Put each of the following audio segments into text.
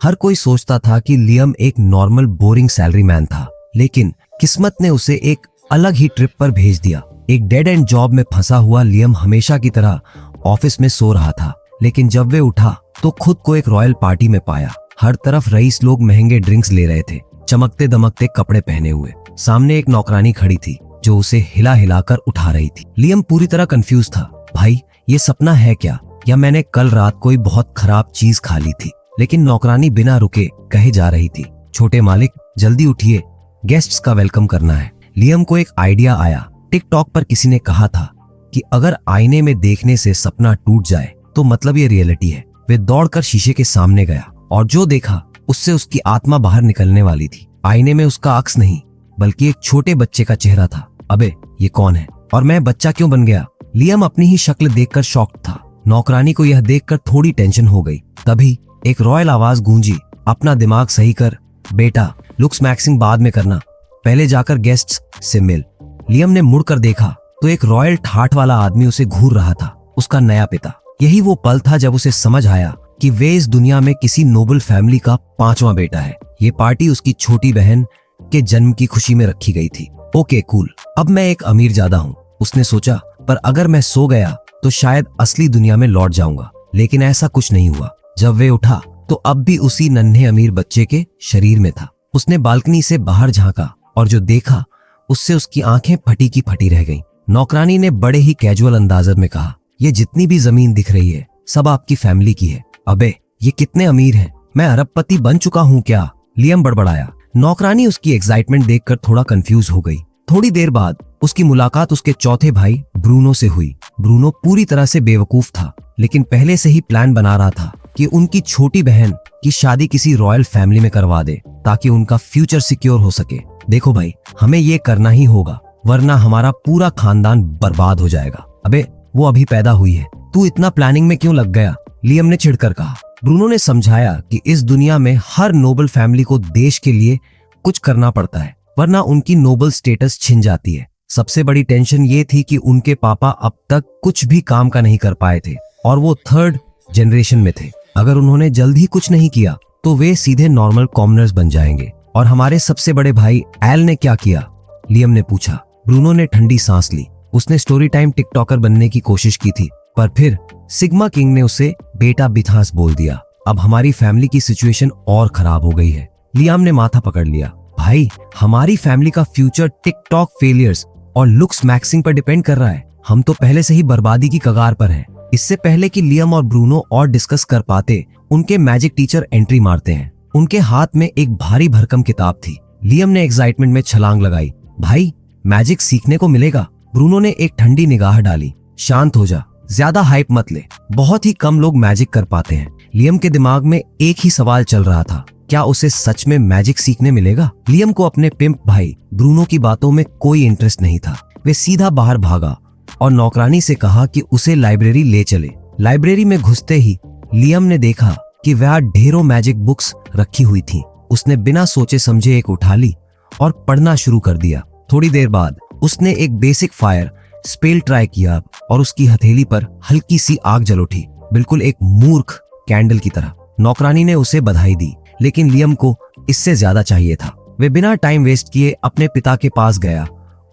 हर कोई सोचता था कि लियम एक नॉर्मल बोरिंग सैलरी मैन था, लेकिन किस्मत ने उसे एक अलग ही ट्रिप पर भेज दिया। एक डेड एंड जॉब में फंसा हुआ लियम हमेशा की तरह ऑफिस में सो रहा था, लेकिन जब वे उठा तो खुद को एक रॉयल पार्टी में पाया। हर तरफ रईस लोग महंगे ड्रिंक्स ले रहे थे, चमकते दमकते कपड़े पहने हुए। सामने एक नौकरानी खड़ी थी जो उसे हिला हिलाकर उठा रही थी। लियम पूरी तरह कंफ्यूज था। भाई, ये सपना है क्या, या मैंने कल रात कोई बहुत खराब चीज खा ली थी? लेकिन नौकरानी बिना रुके कहे जा रही थी, छोटे मालिक जल्दी उठिए, गेस्ट्स का वेलकम करना है। लियम को एक आइडिया आया। टिकटॉक पर किसी ने कहा था कि अगर आईने में देखने से सपना टूट जाए तो मतलब ये रियलिटी है। वे दौड़कर शीशे के सामने गया और जो देखा उससे उसकी आत्मा बाहर निकलने वाली थी। आईने में उसका अक्स नहीं बल्कि एक छोटे बच्चे का चेहरा था। अबे, ये कौन है और मैं बच्चा क्यों बन गया? लियम अपनी ही शक्ल देखकर शॉक्ड था। नौकरानी को यह देखकर थोड़ी टेंशन हो गई। तभी एक रॉयल आवाज गूंजी, अपना दिमाग सही कर बेटा, लुक्स मैक्सिंग बाद में करना, पहले जाकर गेस्ट्स से मिल। लियम ने मुड़कर देखा तो एक रॉयल ठाठ वाला आदमी उसे घूर रहा था, उसका नया पिता। यही वो पल था जब उसे समझ आया कि वे इस दुनिया में किसी नोबल फैमिली का 5वां बेटा है। ये पार्टी उसकी छोटी बहन के जन्म की खुशी में रखी गई थी। ओके कूल, अब मैं एक अमीर ज्यादा हूँ, उसने सोचा, पर अगर मैं सो गया तो शायद असली दुनिया में लौट जाऊंगा। लेकिन ऐसा कुछ नहीं हुआ। जब वे उठा तो अब भी उसी नन्हे अमीर बच्चे के शरीर में था। उसने बालकनी से बाहर झांका और जो देखा उससे उसकी आंखें फटी की फटी रह गईं। नौकरानी ने बड़े ही कैजुअल अंदाज में कहा, ये जितनी भी जमीन दिख रही है सब आपकी फैमिली की है। अबे, ये कितने अमीर हैं, मैं अरबपति बन चुका हूँ क्या? लियम बड़बड़ाया। नौकरानी उसकी एक्साइटमेंट देखकर थोड़ा कंफ्यूज हो गई। थोड़ी देर बाद उसकी मुलाकात उसके चौथे भाई ब्रूनो से हुई। ब्रूनो पूरी तरह से बेवकूफ था, लेकिन पहले से ही प्लान बना रहा था कि उनकी छोटी बहन की शादी किसी रॉयल फैमिली में करवा दे ताकि उनका फ्यूचर सिक्योर हो सके। देखो भाई, हमें ये करना ही होगा वरना हमारा पूरा खानदान बर्बाद हो जाएगा। अबे, वो अभी पैदा हुई है, तू इतना प्लानिंग में क्यों लग गया? लियम ने चिढ़कर कहा। ब्रूनो ने समझाया कि इस दुनिया में हर नोबल फैमिली को देश के लिए कुछ करना पड़ता है, वरना उनकी नोबल स्टेटस छिन जाती है। सबसे बड़ी टेंशन ये थी कि उनके पापा अब तक कुछ भी काम का नहीं कर पाए थे और वो 3rd जनरेशन में थे। अगर उन्होंने जल्द ही कुछ नहीं किया तो वे सीधे नॉर्मल कॉमनर्स बन जाएंगे। और हमारे सबसे बड़े भाई एल ने क्या किया? लियम ने पूछा। ब्रूनो ने ठंडी सांस ली। उसने स्टोरी टाइम टिकटॉकर बनने की कोशिश की थी, पर फिर सिग्मा किंग ने उसे बेटा बिथास बोल दिया। अब हमारी फैमिली की सिचुएशन और खराब हो गई है। लियाम ने माथा पकड़ लिया। भाई, हमारी फैमिली का फ्यूचर टिकटॉक फेलियर्स और लुक्स मैक्सिंग पर डिपेंड कर रहा है। हम तो पहले से ही बर्बादी की कगार पर हैं। इससे पहले कि लियम और ब्रूनो और डिस्कस कर पाते, उनके मैजिक टीचर एंट्री मारते हैं। उनके हाथ में एक भारी भरकम किताब थी। लियम ने एक्साइटमेंट में छलांग लगाई। भाई, मैजिक सीखने को मिलेगा। ब्रूनो ने एक ठंडी निगाह डाली। शांत हो जा, ज्यादा हाइप मत ले, बहुत ही कम लोग मैजिक कर पाते हैं। लियम के दिमाग में एक ही सवाल चल रहा था, क्या उसे सच में मैजिक सीखने मिलेगा? लियम को अपने पिंप भाई ब्रूनो की बातों में कोई इंटरेस्ट नहीं था। वे सीधा बाहर भागा और नौकरानी से कहा कि उसे लाइब्रेरी ले चले। लाइब्रेरी में घुसते ही लियम ने देखा कि वहाँ ढेरों मैजिक बुक्स रखी हुई थीं। उसने बिना सोचे समझे एक उठा ली और पढ़ना शुरू कर दिया। थोड़ी देर बाद उसने एक बेसिक फायर स्पेल ट्राई किया और उसकी हथेली पर हल्की सी आग जल उठी, बिल्कुल एक मूर्ख कैंडल की तरह। नौकरानी ने उसे बधाई दी, लेकिन लियम को इससे ज्यादा चाहिए था। वे बिना टाइम वेस्ट किए अपने पिता के पास गया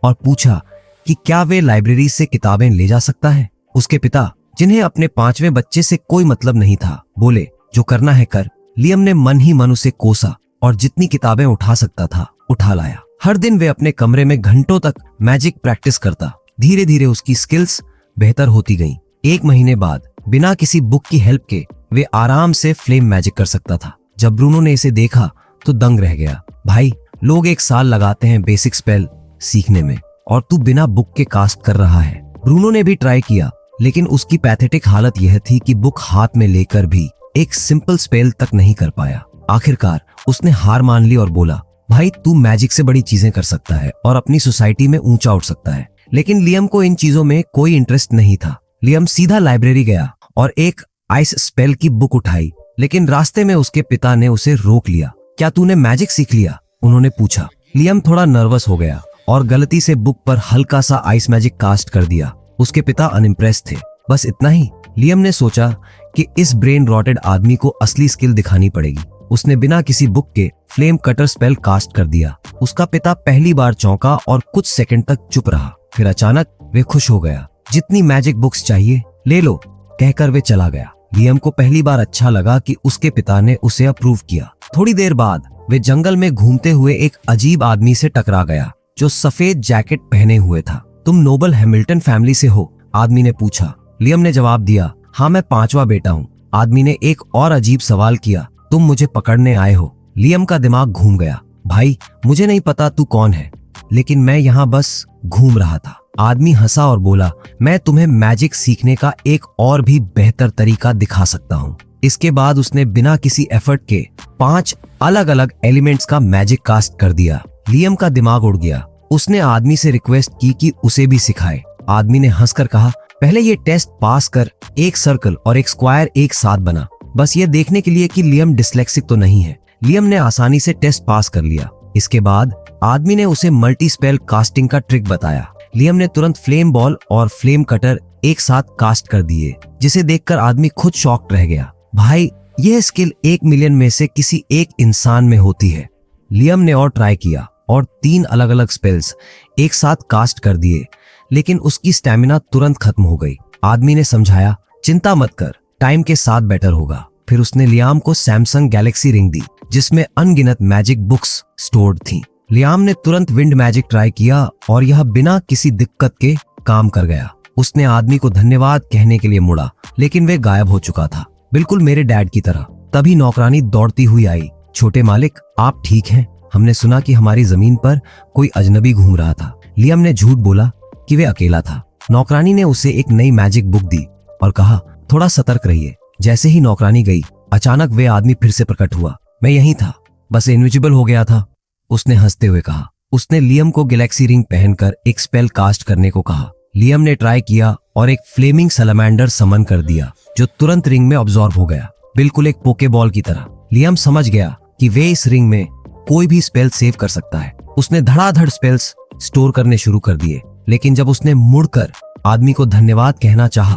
और पूछा कि क्या वे लाइब्रेरी से किताबें ले जा सकता है। उसके पिता, जिन्हें अपने 5वें बच्चे से कोई मतलब नहीं था, बोले, जो करना है कर। लियम ने मन ही मन उसे कोसा और जितनी किताबें उठा सकता था उठा लाया। हर दिन वे अपने कमरे में घंटों तक मैजिक प्रैक्टिस करता। धीरे धीरे उसकी स्किल्स बेहतर होती गईं। 1 महीने बाद बिना किसी बुक की हेल्प के वे आराम से फ्लेम मैजिक कर सकता था। जब ब्रूनो ने इसे देखा तो दंग रह गया। भाई, लोग 1 साल लगाते हैं बेसिक स्पेल सीखने में और तू बिना बुक के कास्ट कर रहा है। ब्रूनो ने भी ट्राई किया, लेकिन उसकी पैथेटिक हालत यह थी कि बुक हाथ में लेकर भी एक सिंपल स्पेल तक नहीं कर पाया। आखिरकार उसने हार मान ली और बोला, भाई, तू मैजिक से बड़ी चीजें कर सकता है और अपनी सोसाइटी में ऊंचा उठ सकता है। लेकिन लियम को इन चीजों में कोई इंटरेस्ट नहीं था। लियम सीधा लाइब्रेरी गया और एक आइस स्पेल की बुक उठाई, लेकिन रास्ते में उसके पिता ने उसे रोक लिया। क्या तूने मैजिक सीख लिया? उन्होंने पूछा। लियम थोड़ा नर्वस हो गया और गलती से बुक पर हल्का सा आइस मैजिक कास्ट कर दिया। उसके पिता अनइम्प्रेस थे। बस इतना ही। लियम ने सोचा कि इस ब्रेन रॉटेड आदमी को असली स्किल दिखानी पड़ेगी। उसने बिना किसी बुक के फ्लेम कटर स्पेल कास्ट कर दिया। उसका पिता पहली बार चौंका और कुछ सेकंड तक चुप रहा। फिर अचानक वे खुश हो गया। जितनी मैजिक बुक्स चाहिए ले लो, कहकर वे चला गया। लियम को पहली बार अच्छा लगा कि उसके पिता ने उसे अप्रूव किया। थोड़ी देर बाद वे जंगल में घूमते हुए एक अजीब आदमी से टकरा गया जो सफेद जैकेट पहने हुए था। तुम नोबल हैमिल्टन फैमिली से हो? आदमी ने पूछा। लियम ने जवाब दिया, हाँ मैं 5वां बेटा हूँ। आदमी ने एक और अजीब सवाल किया, तुम मुझे पकड़ने आए हो? लियम का दिमाग घूम गया। भाई मुझे नहीं पता तू कौन है, लेकिन मैं यहाँ बस घूम रहा था। आदमी हंसा और बोला, मैं तुम्हें मैजिक सीखने का एक और भी बेहतर तरीका दिखा सकता हूँ। इसके बाद उसने बिना किसी एफर्ट के 5 अलग अलग एलिमेंट्स का मैजिक कास्ट कर दिया। लियम का दिमाग उड़ गया। उसने आदमी से रिक्वेस्ट की कि उसे भी सिखाए। आदमी ने हंसकर कहा, पहले ये टेस्ट पास कर, एक सर्कल और एक स्क्वायर एक साथ बना, बस ये देखने के लिए कि लियम डिस्लेक्सिक तो नहीं है। लियम ने आसानी से टेस्ट पास कर लिया। इसके बाद आदमी ने उसे मल्टी स्पेल कास्टिंग का ट्रिक बताया। लियम ने तुरंत फ्लेम बॉल और फ्लेम कटर एक साथ कास्ट कर दिए, जिसे देखकर आदमी खुद शॉक्ड रह गया। भाई यह स्किल 1 मिलियन में से किसी एक इंसान में होती है। लियम ने और ट्राई किया और 3 अलग अलग स्पेल्स एक साथ कास्ट कर दिए, लेकिन उसकी स्टैमिना तुरंत खत्म हो गई। आदमी ने समझाया, चिंता मत कर, टाइम के साथ बेटर होगा। फिर उसने लियाम को सैमसंग गैलेक्सी रिंग दी, जिसमें अनगिनत मैजिक बुक्स स्टोर्ड थीं। लियाम ने तुरंत विंड मैजिक ट्राई किया और यह बिना किसी दिक्कत के काम कर गया। उसने आदमी को धन्यवाद कहने के लिए मुड़ा, लेकिन वे गायब हो चुका था, बिल्कुल मेरे डैड की तरह। तभी नौकरानी दौड़ती हुई आई। छोटे मालिक, आप ठीक हैं? हमने सुना कि हमारी जमीन पर कोई अजनबी घूम रहा था। लियम ने झूठ बोला कि वे अकेला था। नौकरानी ने उसे एक नई मैजिक बुक दी और कहा, थोड़ा सतर्क रहिए। जैसे ही नौकरानी गई, अचानक वे आदमी फिर से प्रकट हुआ। मैं यहीं था, बस इनविजिबल हो गया था, उसने हंसते हुए कहा। उसने लियम को गैलेक्सी रिंग पहनकर एक स्पेल कास्ट करने को कहा। लियम ने ट्राई किया और एक फ्लेमिंग सैलामेंडर समन कर दिया, जो तुरंत रिंग में अब्सॉर्ब हो गया, बिल्कुल एक पोकेबॉल की तरह। लियम समझ गया कि वे इस रिंग में कोई भी स्पेल सेव कर सकता है। उसने धड़ाधड़ स्पेल्स स्टोर करने शुरू कर दिए, लेकिन जब उसने मुड़कर आदमी को धन्यवाद कहना चाहा,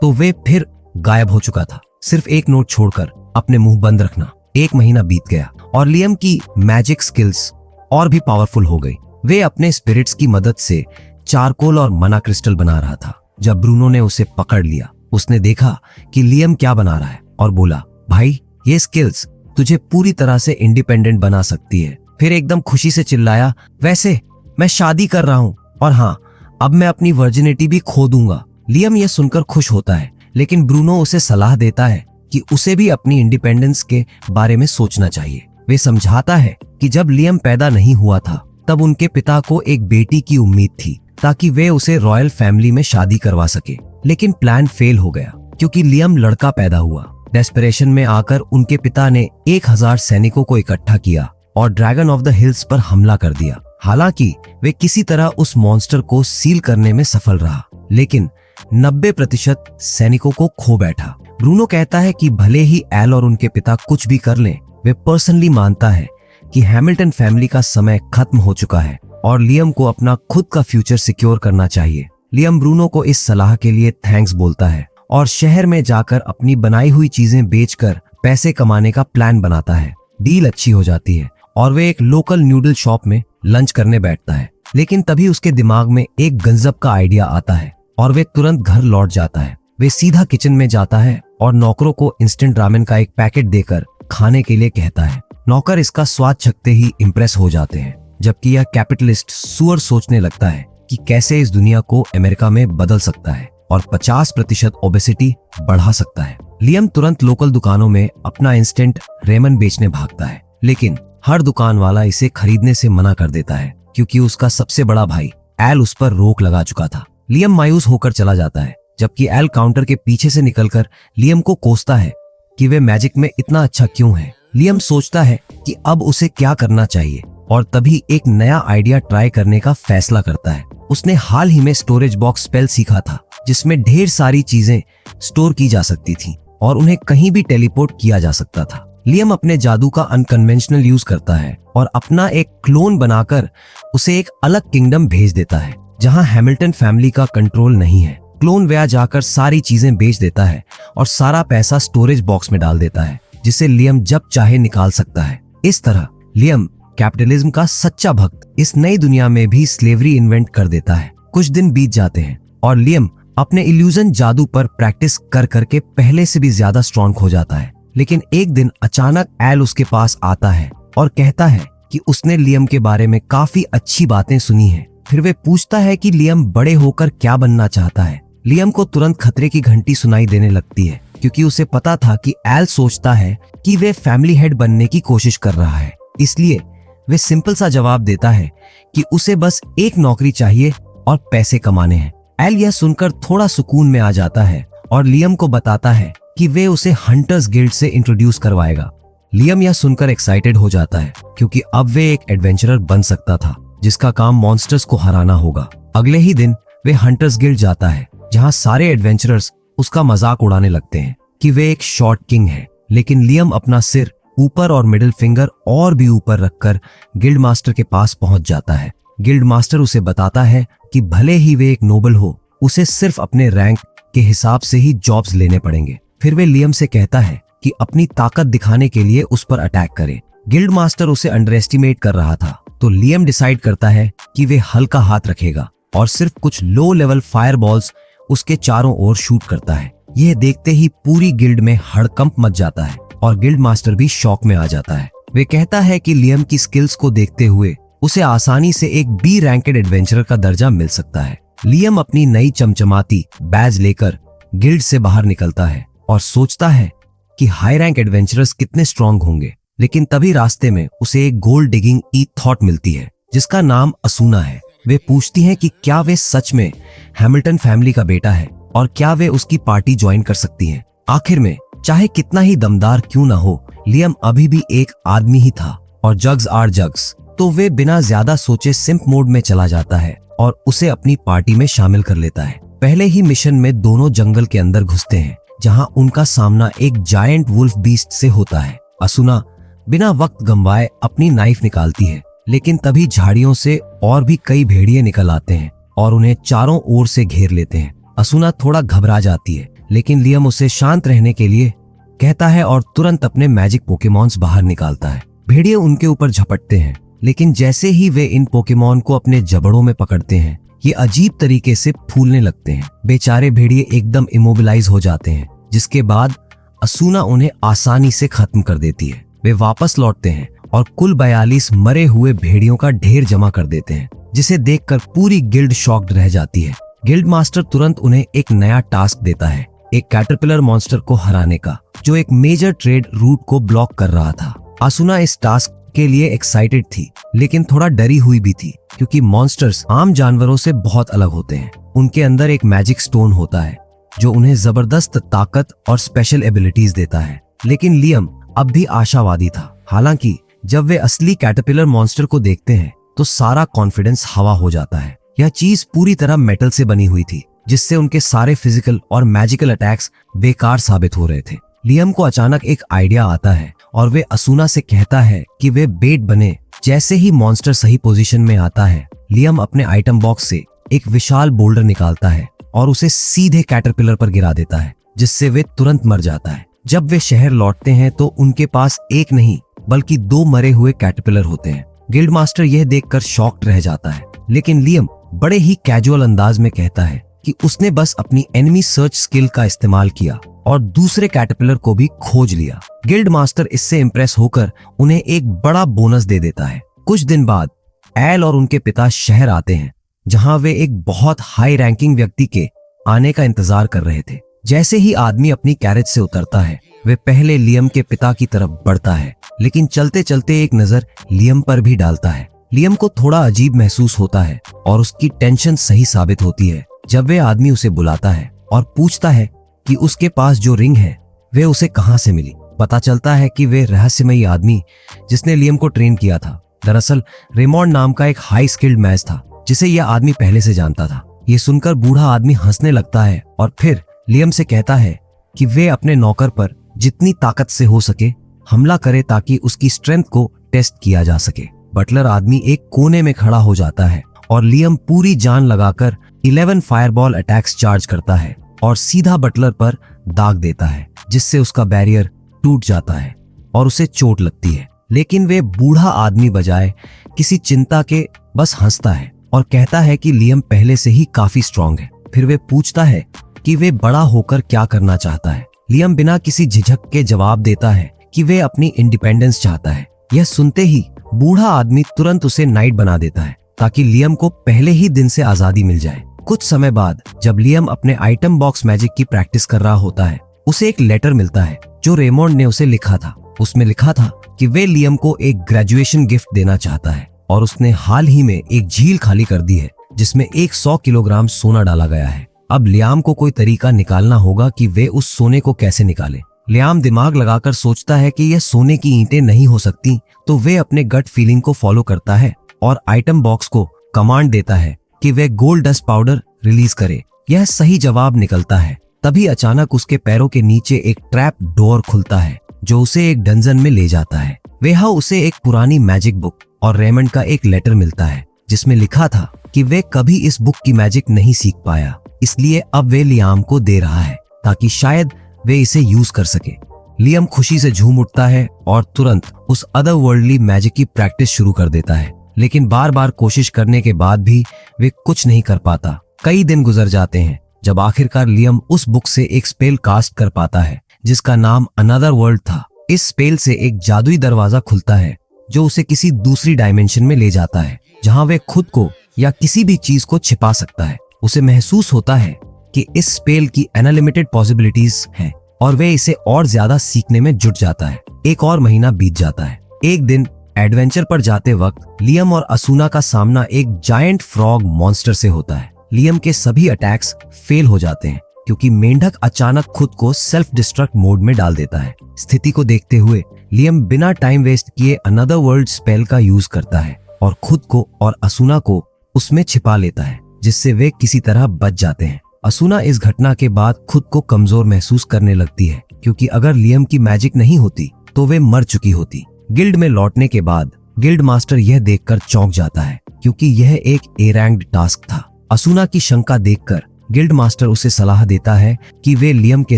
तो वे फिर गायब हो चुका था, सिर्फ एक नोट छोड़कर, अपने मुंह बंद रखना। 1 महीना बीत गया और लियम की मैजिक स्किल्स और भी पावरफुल हो गई। वे अपने स्पिरिट्स की मदद से चारकोल और मना क्रिस्टल बना रहा था। जब ब्रूनो ने उसे पकड़ लिया, उसने देखा कि लियम क्या बना रहा है और बोला, भाई ये स्किल्स तुझे पूरी तरह से इंडिपेंडेंट बना सकती है। फिर एकदम खुशी से चिल्लाया, वैसे मैं शादी कर रहा हूँ और हाँ, अब मैं अपनी वर्जिनिटी भी खो दूंगा। लियम यह सुनकर खुश होता है, लेकिन ब्रूनो उसे सलाह देता है कि उसे भी अपनी इंडिपेंडेंस के बारे में सोचना चाहिए। वे समझाता है कि जब लियम पैदा नहीं हुआ था, तब उनके पिता को एक बेटी की उम्मीद थी, ताकि वे उसे रॉयल फैमिली में शादी करवा सके। लेकिन प्लान फेल हो गया, क्योंकि लियम लड़का पैदा हुआ। डेस्परेशन में आकर उनके पिता ने 1000 सैनिकों को इकट्ठा किया और ड्रैगन ऑफ द हिल्स पर हमला कर दिया। हालांकि वे किसी तरह उस मॉन्स्टर को सील करने में सफल रहा, लेकिन 90% सैनिकों को खो बैठा। ब्रूनो कहता है कि भले ही एल और उनके पिता कुछ भी कर लें, वे पर्सनली मानता है कि हैमिल्टन फैमिली का समय खत्म हो चुका है और लियम को अपना खुद का फ्यूचर सिक्योर करना चाहिए। लियम ब्रूनो को इस सलाह के लिए थैंक्स बोलता है और शहर में जाकर अपनी बनाई हुई चीजें बेचकर पैसे कमाने का प्लान बनाता है। डील अच्छी हो जाती है और वे एक लोकल न्यूडल शॉप में लंच करने बैठता है, लेकिन तभी उसके दिमाग में एक गंजब का आइडिया आता है और वे तुरंत घर लौट जाता है। वे सीधा किचन में जाता है और नौकरों को इंस्टेंट रामेन का एक पैकेट देकर खाने के लिए कहता है। नौकर इसका स्वाद चखते ही इंप्रेस हो जाते हैं, जबकि यह कैपिटलिस्ट सुअर सोचने लगता है कि कैसे इस दुनिया को अमेरिका में बदल सकता है और 50% ओबेसिटी बढ़ा सकता है। लियम तुरंत लोकल दुकानों में अपना इंस्टेंट रेमन बेचने भागता है, लेकिन हर दुकान वाला इसे खरीदने से मना कर देता है, क्योंकि उसका सबसे बड़ा भाई एल उस पर रोक लगा चुका था। लियम मायूस होकर चला जाता है, जबकि एल काउंटर के पीछे से निकलकर लियम को कोसता है कि वे मैजिक में इतना अच्छा क्यों है। लियम सोचता है कि अब उसे क्या करना चाहिए और तभी एक नया आइडिया ट्राई करने का फैसला करता है। उसने हाल ही में स्टोरेज बॉक्स स्पेल सीखा था, जिसमें ढेर सारी चीजें स्टोर की जा सकती थी और उन्हें कहीं भी टेलीपोर्ट किया जा सकता था। लियम अपने जादू का अनकन्वेंशनल यूज करता है और अपना एक क्लोन बनाकर उसे एक अलग किंगडम भेज देता है, जहां हैमिल्टन फैमिली का कंट्रोल नहीं है। क्लोन वह जाकर सारी चीजें बेच देता है और सारा पैसा स्टोरेज बॉक्स में डाल देता है, जिसे लियम जब चाहे निकाल सकता है। इस तरह लियम कैपिटलिज्म का सच्चा भक्त इस नई दुनिया में भी स्लेवरी इन्वेंट कर देता है। कुछ दिन बीत जाते हैं और लियम अपने इल्यूजन जादू पर प्रैक्टिस कर करके पहले से भी ज्यादा स्ट्रॉन्ग हो जाता है। लेकिन एक दिन अचानक एल उसके पास आता है और कहता है कि उसने लियम के बारे में काफी अच्छी बातें सुनी हैं। फिर वे पूछता है कि लियम बड़े होकर क्या बनना चाहता है। लियम को तुरंत खतरे की घंटी सुनाई देने लगती है, क्योंकि उसे पता था कि एल सोचता है कि वे फैमिली हेड बनने की कोशिश कर रहा है। इसलिए वे सिंपल सा जवाब देता है कि उसे बस एक नौकरी चाहिए और पैसे कमाने हैं। एल यह सुनकर थोड़ा सुकून में आ जाता है और लियम को बताता है कि वे उसे हंटर्स गिल्ड से इंट्रोड्यूस करवाएगा। लियम यह सुनकर एक्साइटेड हो जाता है, क्योंकि अब वे एक एडवेंचरर बन सकता था जिसका काम मॉन्स्टर्स को हराना होगा। अगले ही दिन वे हंटर्स गिल्ड जाता है, जहां सारे एडवेंचरर्स उसका मजाक उड़ाने लगते हैं कि वे एक शॉर्ट किंग है। लेकिन लियम अपना सिर ऊपर और मिडिल फिंगर और भी ऊपर रखकर गिल्ड मास्टर के पास पहुंच जाता है। गिल्ड मास्टर उसे बताता है कि भले ही वे एक नोबल हो, उसे सिर्फ अपने रैंक के हिसाब से ही जॉब्स लेने पड़ेंगे। फिर वे लियम से कहता है कि अपनी ताकत दिखाने के लिए उस पर अटैक करे। गिल्ड मास्टर उसे अंडर एस्टिमेट कर रहा था, तो लियम डिसाइड करता है कि वे हल्का हाथ रखेगा और सिर्फ कुछ लो लेवल फायर बॉल्स उसके चारों ओर शूट करता है। यह देखते ही पूरी गिल्ड में हड़कंप मच जाता है और गिल्ड मास्टर भी शॉक में आ जाता है। वे कहता है कि लियम की स्किल्स को देखते हुए उसे आसानी से एक बी रैंकेड एडवेंचरर का दर्जा मिल सकता है। लियम अपनी नई चमचमाती बैज लेकर गिल्ड से बाहर निकलता है और सोचता है कि हाई रैंक एडवेंचरर्स कितने स्ट्रांग होंगे। लेकिन तभी रास्ते में उसे एक गोल्ड डिगिंग ई थॉट मिलती है, जिसका नाम असूना है। वे पूछती हैं कि क्या वे सच में हैमिल्टन फैमिली का बेटा है और क्या वे उसकी पार्टी ज्वाइन कर सकती हैं। आखिर में चाहे कितना ही दमदार क्यों ना हो, लियम अभी भी एक आदमी ही था और जग्स आर जग्स। तो वे बिना ज्यादा सोचे सिंप मोड में चला जाता है और उसे अपनी पार्टी में शामिल कर लेता है। पहले ही मिशन में दोनों जंगल के अंदर घुसते हैं, जहां उनका सामना एक जायंट वुल्फ बीस्ट से होता है। असूना बिना वक्त गंवाए अपनी नाइफ निकालती है, लेकिन तभी झाड़ियों से और भी कई भेड़िए निकल आते हैं और उन्हें चारों ओर से घेर लेते हैं। असूना थोड़ा घबरा जाती है, लेकिन लियम उसे शांत रहने के लिए कहता है और तुरंत अपने मैजिक पोकेमॉन्स बाहर निकालता है। भेड़िए उनके ऊपर झपटते हैं, लेकिन जैसे ही वे इन पोकेमॉन को अपने जबड़ों में पकड़ते हैं, ये अजीब तरीके से फूलने लगते हैं। बेचारे भेड़िए एकदम इमोबिलाइज हो जाते हैं, जिसके बाद असूना उन्हें आसानी से खत्म कर देती है। वे वापस लौटते हैं और कुल 42 मरे हुए भेड़ियों का ढेर जमा कर देते हैं, जिसे देखकर पूरी गिल्ड शॉक्ड रह जाती है। गिल्ड मास्टर तुरंत उन्हें एक नया टास्क देता है, एक कैटरपिलर मॉन्स्टर को हराने का, जो एक मेजर ट्रेड रूट को ब्लॉक कर रहा था। असूना इस टास्क के लिए एक्साइटेड थी, लेकिन थोड़ा डरी हुई भी थी, क्योंकि मॉन्स्टर्स आम जानवरों से बहुत अलग होते हैं। उनके अंदर एक मैजिक स्टोन होता है जो उन्हें जबरदस्त ताकत और स्पेशल एबिलिटीज देता है। लेकिन लियम अब भी आशावादी था। हालांकि जब वे असली कैटरपिलर मॉन्स्टर को देखते हैं तो सारा कॉन्फिडेंस हवा हो जाता है। यह चीज पूरी तरह मेटल से बनी हुई थी, जिससे उनके सारे फिजिकल और मैजिकल अटैक्स बेकार साबित हो रहे थे। लियम को अचानक एक आइडिया आता है और वे असूना से कहता है कि वे बेट बने। जैसे ही मॉन्स्टर सही पोजीशन में आता है, लियम अपने आइटम बॉक्स से एक विशाल बोल्डर निकालता है और उसे सीधे कैटरपिलर पर गिरा देता है, जिससे वे तुरंत मर जाता है। जब वे शहर लौटते हैं तो उनके पास एक नहीं बल्कि 2 मरे हुए कैटरपिलर होते हैं। गिल्ड मास्टर यह देखकर शॉक्ड रह जाता है, लेकिन लियम बड़े ही कैजुअल अंदाज में कहता है कि उसने बस अपनी एनिमी सर्च स्किल का इस्तेमाल किया और दूसरे कैटरपिलर को भी खोज लिया। गिल्ड मास्टर इससे इंप्रेस होकर उन्हें एक बड़ा बोनस दे देता है। कुछ दिन बाद एल और उनके पिता शहर आते हैं, जहां वे एक बहुत हाई रैंकिंग व्यक्ति के आने का इंतजार कर रहे थे। जैसे ही आदमी अपनी कैरेज से उतरता है, वे पहले लियम के पिता की तरफ बढ़ता है, लेकिन चलते चलते एक नजर लियम पर भी डालता है। लियम को थोड़ा अजीब महसूस होता है और उसकी टेंशन सही साबित होती है जब वे आदमी उसे बुलाता है और पूछता है कि उसके पास जो रिंग है वे उसे कहां से मिली। पता चलता है कि वे रहस्यमयी आदमी जिसने लियम को ट्रेन किया था, दरअसल रेमॉन्ड नाम का एक हाई स्किल्ड मैच था, जिसे यह आदमी पहले से जानता था। ये सुनकर बूढ़ा आदमी हंसने लगता है और फिर लियम से कहता है कि वे अपने नौकर पर जितनी ताकत से हो सके हमला करे ताकि उसकी स्ट्रेंथ को टेस्ट किया जा सके। बटलर आदमी एक कोने में खड़ा हो जाता है और लियम पूरी जान लगाकर 11 फायरबॉल अटैक्स चार्ज करता है और सीधा बटलर पर दाग देता है, जिससे उसका बैरियर टूट जाता है और उसे चोट लगती है, लेकिन वे बूढ़ा आदमी बजाय किसी चिंता के बस हंसता है और कहता है कि लियम पहले से ही काफी स्ट्रांग है। फिर वे पूछता है कि वे बड़ा होकर क्या करना चाहता है। लियम बिना किसी झिझक के जवाब देता है कि वे अपनी इंडिपेंडेंस चाहता है। यह सुनते ही बूढ़ा आदमी तुरंत उसे नाइट बना देता है ताकि लियम को पहले ही दिन से आजादी मिल जाए। कुछ समय बाद जब लियम अपने आइटम बॉक्स मैजिक की प्रैक्टिस कर रहा होता है, उसे एक लेटर मिलता है जो रेमोंड ने उसे लिखा था। उसमें लिखा था कि वे लियम को एक ग्रेजुएशन गिफ्ट देना चाहता है और उसने हाल ही में एक झील खाली कर दी है जिसमें 100 किलोग्राम सोना डाला गया है। अब लियाम को कोई तरीका निकालना होगा कि वे उस सोने को कैसे निकाले। लियाम दिमाग लगाकर सोचता है कि यह सोने की ईंटें नहीं हो सकती, तो वे अपने गट फीलिंग को फॉलो करता है और आइटम बॉक्स को कमांड देता है कि वे गोल्ड डस्ट पाउडर रिलीज करे। यह सही जवाब निकलता है। तभी अचानक उसके पैरों के नीचे एक ट्रैप डोर खुलता है जो उसे एक डंजन में ले जाता है। वहाँ उसे एक पुरानी मैजिक बुक और रेमंड का एक लेटर मिलता है जिसमें लिखा था कि वे कभी इस बुक की मैजिक नहीं सीख पाया, इसलिए अब वे लियाम को दे रहा है ताकि शायद वे इसे यूज कर सके। लियम खुशी से झूम उठता है और तुरंत उस अदर वर्ल्डली मैजिक की प्रैक्टिस शुरू कर देता है, लेकिन बार बार कोशिश करने के बाद भी वे कुछ नहीं कर पाता। कई दिन गुजर जाते हैं जब आखिरकार लियम उस बुक से एक स्पेल कास्ट कर पाता है जिसका नाम अनदर वर्ल्ड था। इस स्पेल से एक जादुई दरवाजा खुलता है जो उसे किसी दूसरी डायमेंशन में ले जाता है जहां वे खुद को या किसी भी चीज को छिपा सकता है। उसे महसूस होता है कि इस स्पेल की अनलिमिटेड पॉसिबिलिटीज हैं और वे इसे और ज्यादा सीखने में जुट जाता है। एक और महीना बीत जाता है। एक दिन एडवेंचर पर जाते वक्त लियम और असुना का सामना एक जायंट फ्रॉग मॉन्स्टर से होता है। लियम के सभी अटैक्स फेल हो जाते हैं क्योंकि मेंढक अचानक खुद को सेल्फ डिस्ट्रक्ट मोड में डाल देता है। स्थिति को देखते हुए लियम बिना टाइम वेस्ट किए अनदर वर्ल्ड स्पेल का यूज करता है और खुद को और असुना को उसमें छिपा लेता है जिससे वे किसी तरह बच जाते हैं। असुना इस घटना के बाद खुद को कमजोर महसूस करने लगती है क्योंकि अगर लियम की मैजिक नहीं होती तो वे मर चुकी होती। गिल्ड में लौटने के बाद गिल्ड मास्टर यह देखकर चौंक जाता है क्योंकि यह एक ए रैंक्ड टास्क था। असुना की शंका देखकर गिल्ड मास्टर उसे सलाह देता है कि वे लियम के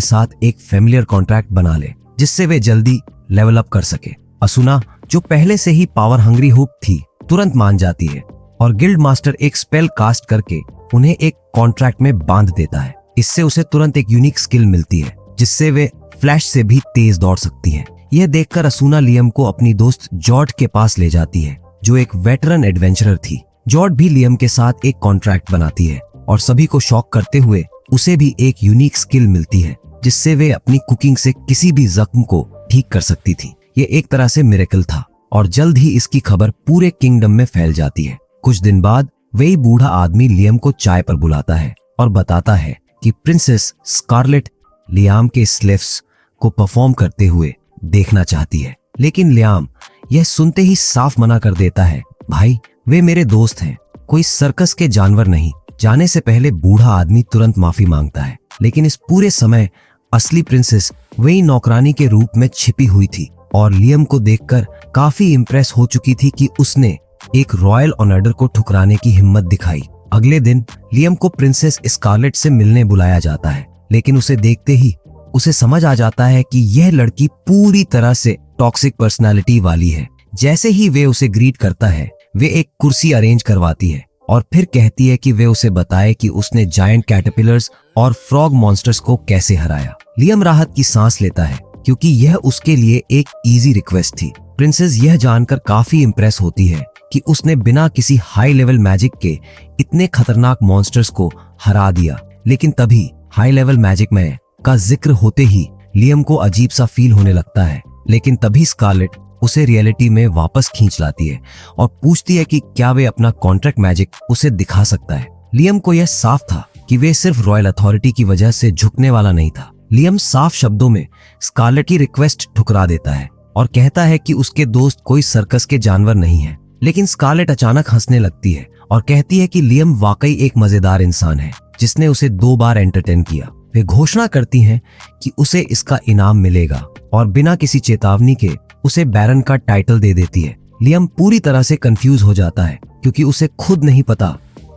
साथ एक फेमिलियर कॉन्ट्रैक्ट बना ले जिससे वे जल्दी लेवल अप कर सके। असुना जो पहले से ही पावर हंग्री हुक थी तुरंत मान जाती है और गिल्ड मास्टर एक स्पेल कास्ट करके उन्हें एक कॉन्ट्रैक्ट में बांध देता है। इससे उसे तुरंत एक यूनिक स्किल मिलती है जिससे वे फ्लैश से भी तेज दौड़ सकती है। यह देखकर असुना लियम को अपनी दोस्त जॉर्ड के पास ले जाती है जो एक वेटरन एडवेंचरर थी। जॉर्ड भी लियम के साथ एक कॉन्ट्रैक्ट बनाती है और सभी को शॉक करते हुए उसे भी एक यूनिक स्किल मिलती है जिससे वे अपनी कुकिंग से किसी भी जख्म को ठीक कर सकती थी। ये एक तरह से मिरेकल था और जल्द ही इसकी खबर पूरे किंगडम में फैल जाती है। कुछ दिन बाद वही बूढ़ा आदमी लियम को चाय पर बुलाता है और बताता है कि प्रिंसेस स्कारलेट लियाम के स्लेव्स को परफॉर्म करते हुए देखना चाहती है, लेकिन लियाम यह सुनते ही साफ मना कर देता है, भाई वे मेरे दोस्त हैं, कोई सर्कस के जानवर नहीं। जाने से पहले बूढ़ा आदमी तुरंत माफी मांगता है, लेकिन इस पूरे समय असली प्रिंसेस वही नौकरानी के रूप में छिपी हुई थी और लियम को देखकर काफी इम्प्रेस हो चुकी थी कि उसने एक रॉयल ऑनर्डर को ठुकराने की हिम्मत दिखाई। अगले दिन लियम को प्रिंसेस स्कारलेट से मिलने बुलाया जाता है, लेकिन उसे देखते ही उसे समझ आ जाता है कि यह लड़की पूरी तरह से टॉक्सिक पर्सनालिटी वाली है। जैसे ही वे उसे ग्रीट करता है वे एक कुर्सी अरेंज करवाती है और फिर कहती है कि वे उसे बताए कि उसने जायंट कैटरपिलर्स और फ्रॉग मॉन्स्टर्स को कैसे हराया। लियम राहत की सांस लेता है क्योंकि यह उसके लिए एक इजी रिक्वेस्ट थी। प्रिंसेस यह जानकर काफी इम्प्रेस होती है कि उसने बिना किसी हाई लेवल मैजिक के इतने खतरनाक मॉन्स्टर्स को हरा दिया, लेकिन तभी हाई लेवल मैजिक में का जिक्र होते ही लियम को अजीब सा फील होने लगता है। लेकिन तभी स्कारलेट उसे रियलिटी में वापस खींच लाती है और पूछती है कि क्या वे अपना कॉन्ट्रैक्ट मैजिक उसे दिखा सकता है। लियम को यह साफ था कि वे सिर्फ रॉयल अथॉरिटी की वजह से झुकने वाला नहीं था। लियम साफ शब्दों में स्कारलेट की रिक्वेस्ट ठुकरा देता है और कहता है कि उसके दोस्त कोई सर्कस के जानवर नहीं है। लेकिन स्कारलेट अचानक हंसने लगती है और कहती है कि लियम वाकई एक मजेदार इंसान है जिसने उसे 2 बार एंटरटेन किया। वे घोषणा करती हैं कि उसे इसका इनाम मिलेगा और बिना किसी चेतावनी के उसे बैरन का टाइटल दे देती है। लियम पूरी तरह से कंफ्यूज हो जाता है क्योंकि उसे खुद नहीं पता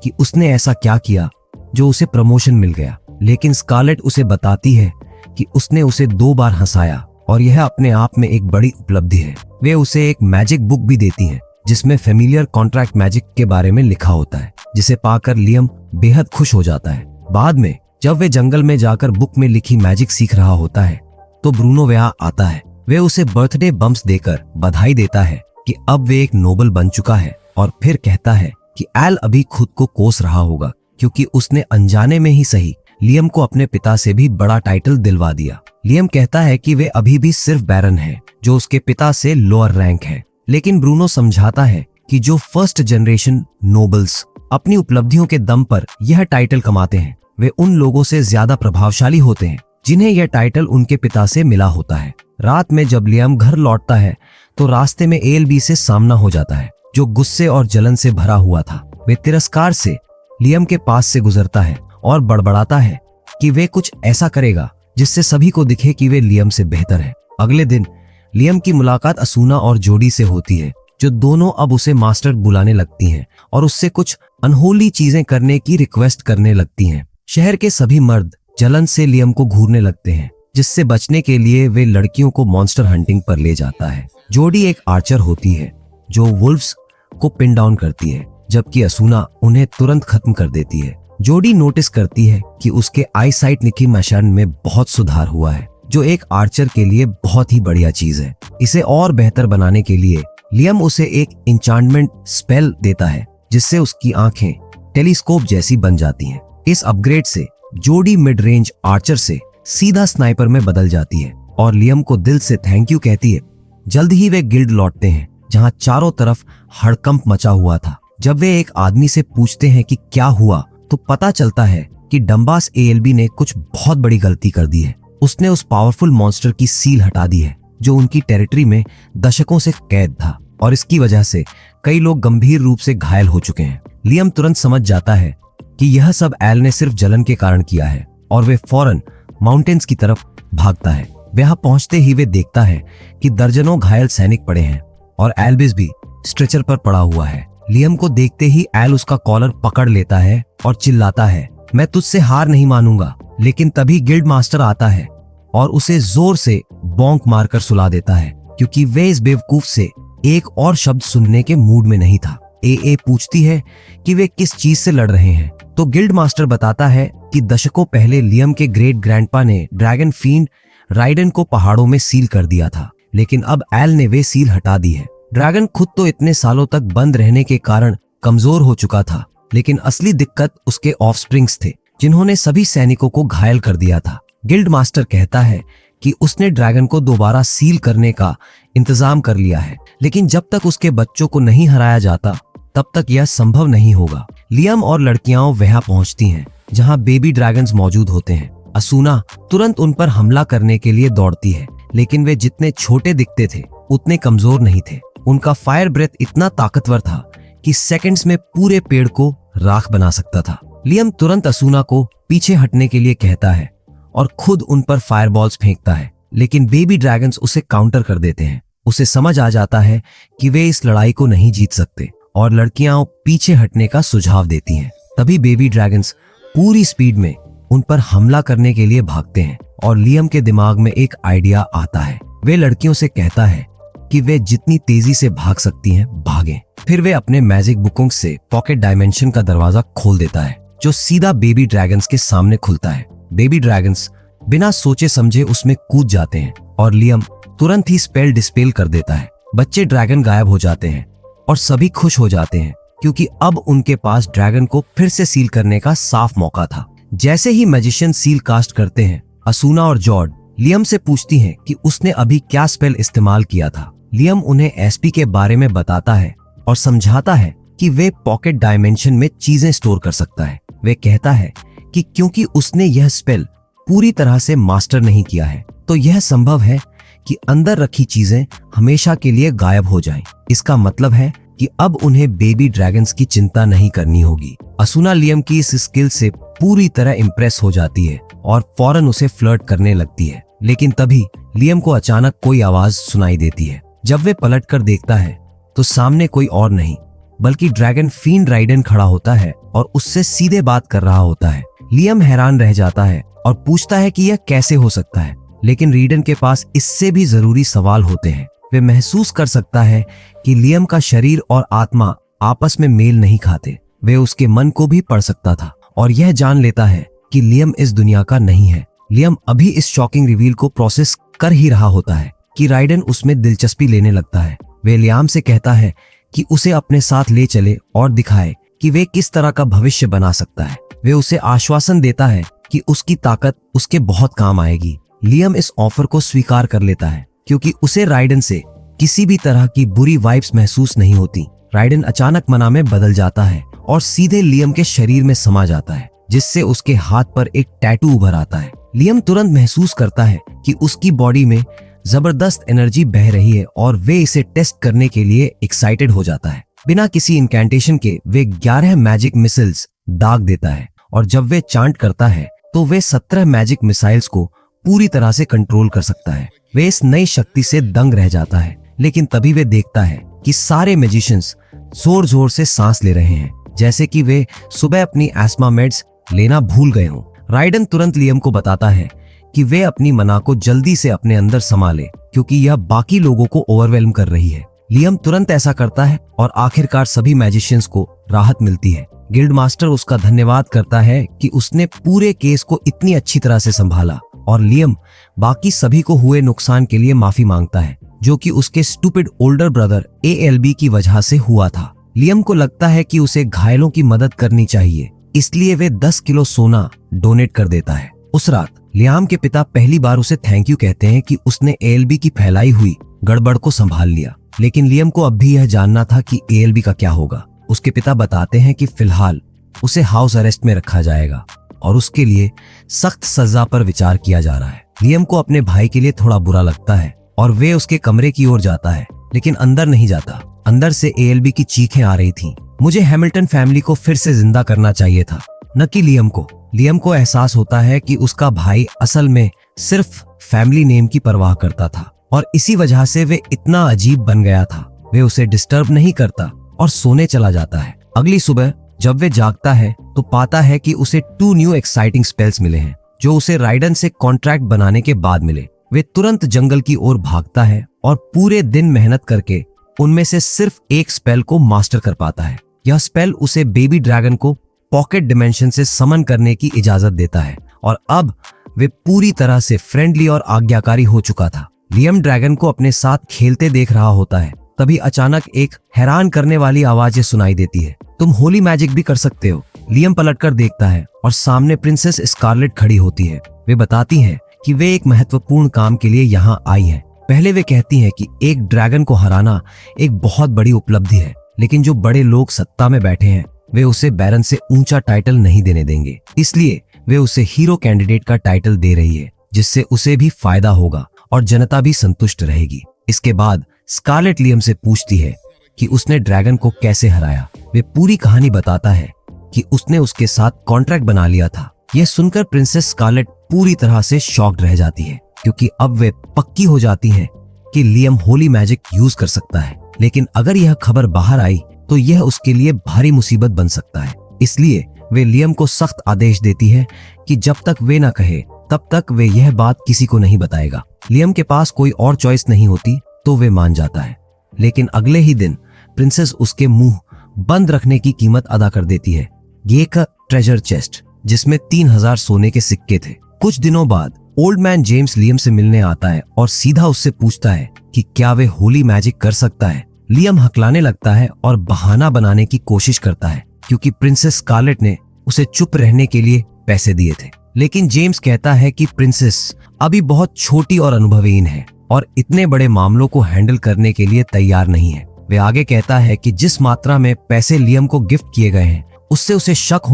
कि उसने ऐसा क्या किया जो उसे प्रमोशन मिल गया। लेकिन स्कारलेट उसे बताती है कि उसने उसे 2 बार हंसाया और यह अपने आप में एक बड़ी उपलब्धि है। वे उसे एक मैजिक बुक भी देती हैं जिसमें फेमिलियर कॉन्ट्रैक्ट मैजिक के बारे में लिखा होता है, जिसे पाकर लियम बेहद खुश हो जाता है। बाद में जब वे जंगल में जाकर बुक में लिखी मैजिक सीख रहा होता है तो ब्रूनो वहाँ आता है। वे उसे बर्थडे बम्प्स देकर बधाई देता है कि अब वे एक नोबल बन चुका है और फिर कहता है कि एल अभी खुद को कोस रहा होगा क्योंकि उसने अनजाने में ही सही लियम को अपने पिता से भी बड़ा टाइटल दिलवा दिया। लियम कहता है कि वे अभी भी सिर्फ बैरन हैं, जो उसके पिता से लोअर रैंक है, लेकिन ब्रूनो समझाता है कि जो फर्स्ट जनरेशन नोबल्स अपनी उपलब्धियों के दम पर यह टाइटल कमाते हैं वे उन लोगों से ज्यादा प्रभावशाली होते हैं जिन्हें यह टाइटल उनके पिता से मिला होता है। रात में जब लियम घर लौटता है तो रास्ते में एएलबी से सामना हो जाता है, जो गुस्से और जलन से भरा हुआ था। वे तिरस्कार से लियम के पास से गुजरता है और बड़बड़ाता है कि वे कुछ ऐसा करेगा जिससे सभी को दिखे कि वे लियम से बेहतर है। अगले दिन लियम की मुलाकात असूना और जोडी से होती है, जो दोनों अब उसे मास्टर बुलाने लगती हैं और उससे कुछ अनहोली चीजें करने की रिक्वेस्ट करने लगती हैं। शहर के सभी मर्द जलन से लियम को घूरने लगते हैं, जिससे बचने के लिए वे लड़कियों को मॉन्स्टर हंटिंग पर ले जाता है। जोडी एक आर्चर होती है जो वुल्व्स को पिन डाउन करती है, जबकि असूना उन्हें तुरंत खत्म कर देती है। जोडी नोटिस करती है कि उसके आई साइट निकीमाशन में बहुत सुधार हुआ है, जो एक आर्चर के लिए बहुत ही बढ़िया चीज है। इसे और बेहतर बनाने के लिए लियम उसे एक इंचांटमेंट स्पेल देता है, जिससे उसकी आंखें टेलीस्कोप जैसी बन जाती हैं। इस अपग्रेड से जोडी मिड रेंज आर्चर से सीधा स्नाइपर में बदल जाती है और लियम को दिल से थैंक यू कहती है। जल्द ही वे गिल्ड लौटते हैं, जहां चारों तरफ हड़कंप मचा हुआ था। जब वे एक आदमी से पूछते हैं कि क्या हुआ, तो पता चलता है कि डम्बास एएलबी ने कुछ बहुत बड़ी गलती कर दी है। उसने उस पावरफुल मॉन्स्टर की सील हटा दी है जो उनकी टेरिटरी में दशकों से कैद था, और इसकी वजह से कई लोग गंभीर रूप से घायल हो चुके हैं। लियम तुरंत समझ जाता है कि यह सब एल ने सिर्फ जलन के कारण किया है और वे फौरन माउंटेन्स की तरफ भागता है। वहां पहुंचते ही वे देखता है कि दर्जनों घायल सैनिक पड़े हैं और एल्बिस भी स्ट्रेचर पर पड़ा हुआ है। लियम को देखते ही एल उसका कॉलर पकड़ लेता है और चिल्लाता है, मैं तुझसे हार नहीं मानूंगा। लेकिन तभी गिल्ड मास्टर आता है और उसे जोर से बॉन्क मारकर सुला देता है, क्योंकि वे इस बेवकूफ से एक और शब्द सुनने के मूड में नहीं था। ए पूछती है कि वे किस चीज से लड़ रहे हैं, तो गिल्ड मास्टर बताता है कि दशकों पहले लियम के ग्रेट ग्रैंडपा ने ड्रैगन फील्ड राइडन को पहाड़ों में सील कर दिया था, लेकिन अब एल ने वे सील हटा दी है। ड्रैगन खुद तो इतने सालों तक बंद रहने के कारण कमजोर हो चुका था, लेकिन असली दिक्कत उसके ऑफस्प्रिंग्स थे, जिन्होंने सभी सैनिकों को घायल कर दिया था। गिल्ड मास्टर कहता है कि उसने ड्रैगन को दोबारा सील करने का इंतजाम कर लिया है, लेकिन जब तक उसके बच्चों को नहीं हराया जाता तब तक यह संभव नहीं होगा। लियम और लड़कियां वहां पहुंचती हैं जहां बेबी ड्रैगन्स मौजूद होते हैं। असूना तुरंत उन पर हमला करने के लिए दौड़ती है, लेकिन वे जितने छोटे दिखते थे उतने कमजोर नहीं थे। उनका फायर ब्रेथ इतना ताकतवर था कि सेकंड्स में पूरे पेड़ को राख बना सकता था। लियम तुरंत असूना को पीछे हटने के लिए कहता है और खुद उन पर फायरबॉल्स फेंकता है, लेकिन बेबी ड्रैगन्स उसे काउंटर कर देते हैं। उसे समझ आ जाता है कि वे इस लड़ाई को नहीं जीत सकते और लड़कियां पीछे हटने का सुझाव देती हैं। तभी बेबी ड्रैगन्स पूरी स्पीड में उन पर हमला करने के लिए भागते हैं और लियम के दिमाग में एक आइडिया आता है। वे लड़कियों से कहता है कि वे जितनी तेजी से भाग सकती हैं भागें। फिर वे अपने मैजिक बुकों से पॉकेट डायमेंशन का दरवाजा खोल देता है, जो सीधा बेबी ड्रैगन्स के सामने खुलता है। बेबी ड्रैगन्स बिना सोचे समझे उसमें कूद जाते हैं और लियम तुरंत ही स्पेल डिस्पेल कर देता है। बच्चे ड्रैगन गायब हो जाते हैं और सभी खुश हो जाते हैं, क्योंकि अब उनके पास ड्रैगन को फिर से सील करने का साफ मौका था। जैसे ही मैजिशियन सील कास्ट करते हैं, असूना और जॉर्ड लियम से पूछती हैं कि उसने अभी क्या स्पेल इस्तेमाल किया था। लियम उन्हें एसपी के बारे में बताता है और समझाता है कि वे पॉकेट डायमेंशन में चीजें स्टोर कर सकता है। वे कहता है कि क्योंकि उसने यह स्पेल पूरी तरह से मास्टर नहीं किया है, तो यह संभव है कि अंदर रखी चीजें हमेशा के लिए गायब हो जाएं। इसका मतलब है कि अब उन्हें बेबी ड्रैगन्स की चिंता नहीं करनी होगी। असूना लियम की इस स्किल से पूरी तरह इम्प्रेस हो जाती है और फौरन उसे फ्लर्ट करने लगती है, लेकिन तभी लियम को अचानक कोई आवाज सुनाई देती है। जब वे पलट कर देखता है तो सामने कोई और नहीं बल्कि ड्रैगन फील्ड राइडन खड़ा होता है और उससे सीधे बात कर रहा होता है। लियम हैरान रह जाता है और पूछता है कि यह कैसे हो सकता है। लेकिन रीडन के पास इससे भी जरूरी सवाल होते हैं। वे महसूस कर सकता है कि लियम का शरीर और आत्मा आपस में मेल नहीं खाते। वे उसके मन को भी पढ़ सकता था और यह जान लेता है कि लियम इस दुनिया का नहीं है। लियम अभी इस शॉकिंग रिवील को प्रोसेस कर ही रहा होता है कि राइडन उसमें दिलचस्पी लेने लगता है। वे लियाम से कहता है कि उसे अपने साथ ले चले और दिखाए कि वे किस तरह का भविष्य बना सकता है। वे उसे आश्वासन देता है कि उसकी ताकत उसके बहुत काम आएगी। लियम इस ऑफर को स्वीकार कर लेता है क्योंकि उसे राइडन से किसी भी तरह की बुरी वाइब्स महसूस नहीं होती। राइडन अचानक मना में बदल जाता है और सीधे लियम के शरीर में समा जाता है, जिससे उसके हाथ पर एक टैटू उभर आता है। लियम तुरंत महसूस करता है कि उसकी बॉडी में जबरदस्त एनर्जी बह रही है और वे इसे टेस्ट करने के लिए एक्साइटेड हो जाता है। बिना किसी इनकैंटेशन के वे 11 मैजिक मिसाइल्स दाग देता है और जब वे चांट करता है तो वे 17 मैजिक मिसाइल्स को पूरी तरह से कंट्रोल कर सकता है। वे इस नई शक्ति से दंग रह जाता है, लेकिन तभी वे देखता है कि सारे मैजिशियंस जोर जोर से सांस ले रहे हैं, जैसे कि वे सुबह अपनी एस्मा मेड्स लेना भूल गए हों। राइडन तुरंत लियम को बताता है कि वे अपनी मना को जल्दी से अपने अंदर संभाले क्योंकि यह बाकी लोगों को ओवरवेल्म कर रही है। लियम तुरंत ऐसा करता है और आखिरकार सभी मैजिशियंस को राहत मिलती है। गिल्ड मास्टर उसका धन्यवाद करता है कि उसने पूरे केस को इतनी अच्छी तरह से संभाला और लियम बाकी सभी को हुए नुकसान के लिए माफी मांगता है, जो कि उसके स्टूपिड ओल्डर ब्रदर ALB की वजह से हुआ था। लियम को लगता है कि उसे घायलों की मदद करनी चाहिए, इसलिए वे 10 किलो सोना डोनेट कर देता है। उस रात लियाम के पिता पहली बार उसे थैंक यू कहते हैं कि उसने ALB की फैलाई हुई गड़बड़ को संभाल लिया, लेकिन लियम को अब भी यह जानना था कि ALB का क्या होगा। उसके पिता बताते हैं कि फिलहाल उसे हाउस अरेस्ट में रखा जाएगा और उसके लिए सख्त सजा पर विचार किया जा रहा है। लियम को अपने भाई के लिए थोड़ा बुरा लगता है और वे उसके कमरे की ओर जाता है, लेकिन अंदर नहीं जाता। अंदर से ALB की चीखें आ रही थीं। मुझे हैमिल्टन फैमिली को फिर से जिंदा करना चाहिए था, न कि लियम को। लियम को एहसास होता है कि उसका भाई असल में सिर्फ फैमिली नेम की परवाह करता था और इसी वजह से वे इतना अजीब बन गया था। वे उसे डिस्टर्ब नहीं करता और सोने चला जाता है। अगली सुबह जब वे जागता है तो पाता है कि उसे 2 न्यू एक्साइटिंग स्पेल्स मिले हैं, जो उसे राइडन से कॉन्ट्रैक्ट बनाने के बाद मिले। वे तुरंत जंगल की ओर भागता है और पूरे दिन मेहनत करके उनमें से सिर्फ एक स्पेल को मास्टर कर पाता है। यह स्पेल उसे बेबी ड्रैगन को पॉकेट डिमेंशन से समन करने की इजाजत देता है और अब वे पूरी तरह से फ्रेंडली और आज्ञाकारी हो चुका था। लियम ड्रैगन को अपने साथ खेलते देख रहा होता है, तभी अचानक एक हैरान करने वाली आवाजें सुनाई देती है। तुम होली मैजिक भी कर सकते हो। लियम पलटकर देखता है और सामने प्रिंसेस स्कारलेट खड़ी होती है। वे बताती हैं कि वे एक महत्वपूर्ण काम के लिए यहाँ आई हैं। पहले वे कहती हैं कि एक ड्रैगन को हराना एक बहुत बड़ी उपलब्धि है, लेकिन जो बड़े लोग सत्ता में बैठे हैं वे उसे बैरन से ऊंचा टाइटल नहीं देने देंगे, इसलिए वे उसे हीरो कैंडिडेट का टाइटल दे रही है, जिससे उसे भी फायदा होगा और जनता भी संतुष्ट रहेगी। इसके बाद स्कारलेट लियम से पूछती है कि उसने ड्रैगन को कैसे हराया। वे पूरी कहानी बताता है कि उसने उसके साथ कॉन्ट्रैक्ट बना लिया था। यह सुनकर प्रिंसेस स्कारलेट पूरी तरह से शॉक्ड रह जाती है, क्योंकि अब वे पक्की हो जाती हैं कि लियम होली मैजिक यूज कर सकता है। लेकिन अगर यह खबर बाहर आई तो यह उसके लिए भारी मुसीबत बन सकता है। इसलिए वे लियम को सख्त आदेश देती है कि जब तक वे न कहे तब तक वे यह बात किसी को नहीं बताएगा। लियम के पास कोई और चॉइस नहीं होती तो वे मान जाता है, लेकिन अगले ही दिन प्रिंसेस उसके मुंह बंद रखने की कीमत अदा कर देती है। ये एक ट्रेजर चेस्ट जिसमें 3000 सोने के सिक्के थे। कुछ दिनों बाद ओल्ड मैन जेम्स लियम से मिलने आता है और सीधा उससे पूछता है कि क्या वे होली मैजिक कर सकता है। लियम हकलाने लगता है और बहाना बनाने की कोशिश करता है, क्योंकि प्रिंसेस स्कारलेट ने उसे चुप रहने के लिए पैसे दिए थे। लेकिन जेम्स कहता है कि प्रिंसेस अभी बहुत छोटी और अनुभवहीन है और इतने बड़े मामलों को हैंडल करने के लिए तैयार नहीं है। वे आगे कहता है कि जिस मात्रा में पैसे लियम को गिफ्ट किए गए हैं उससे उसे शक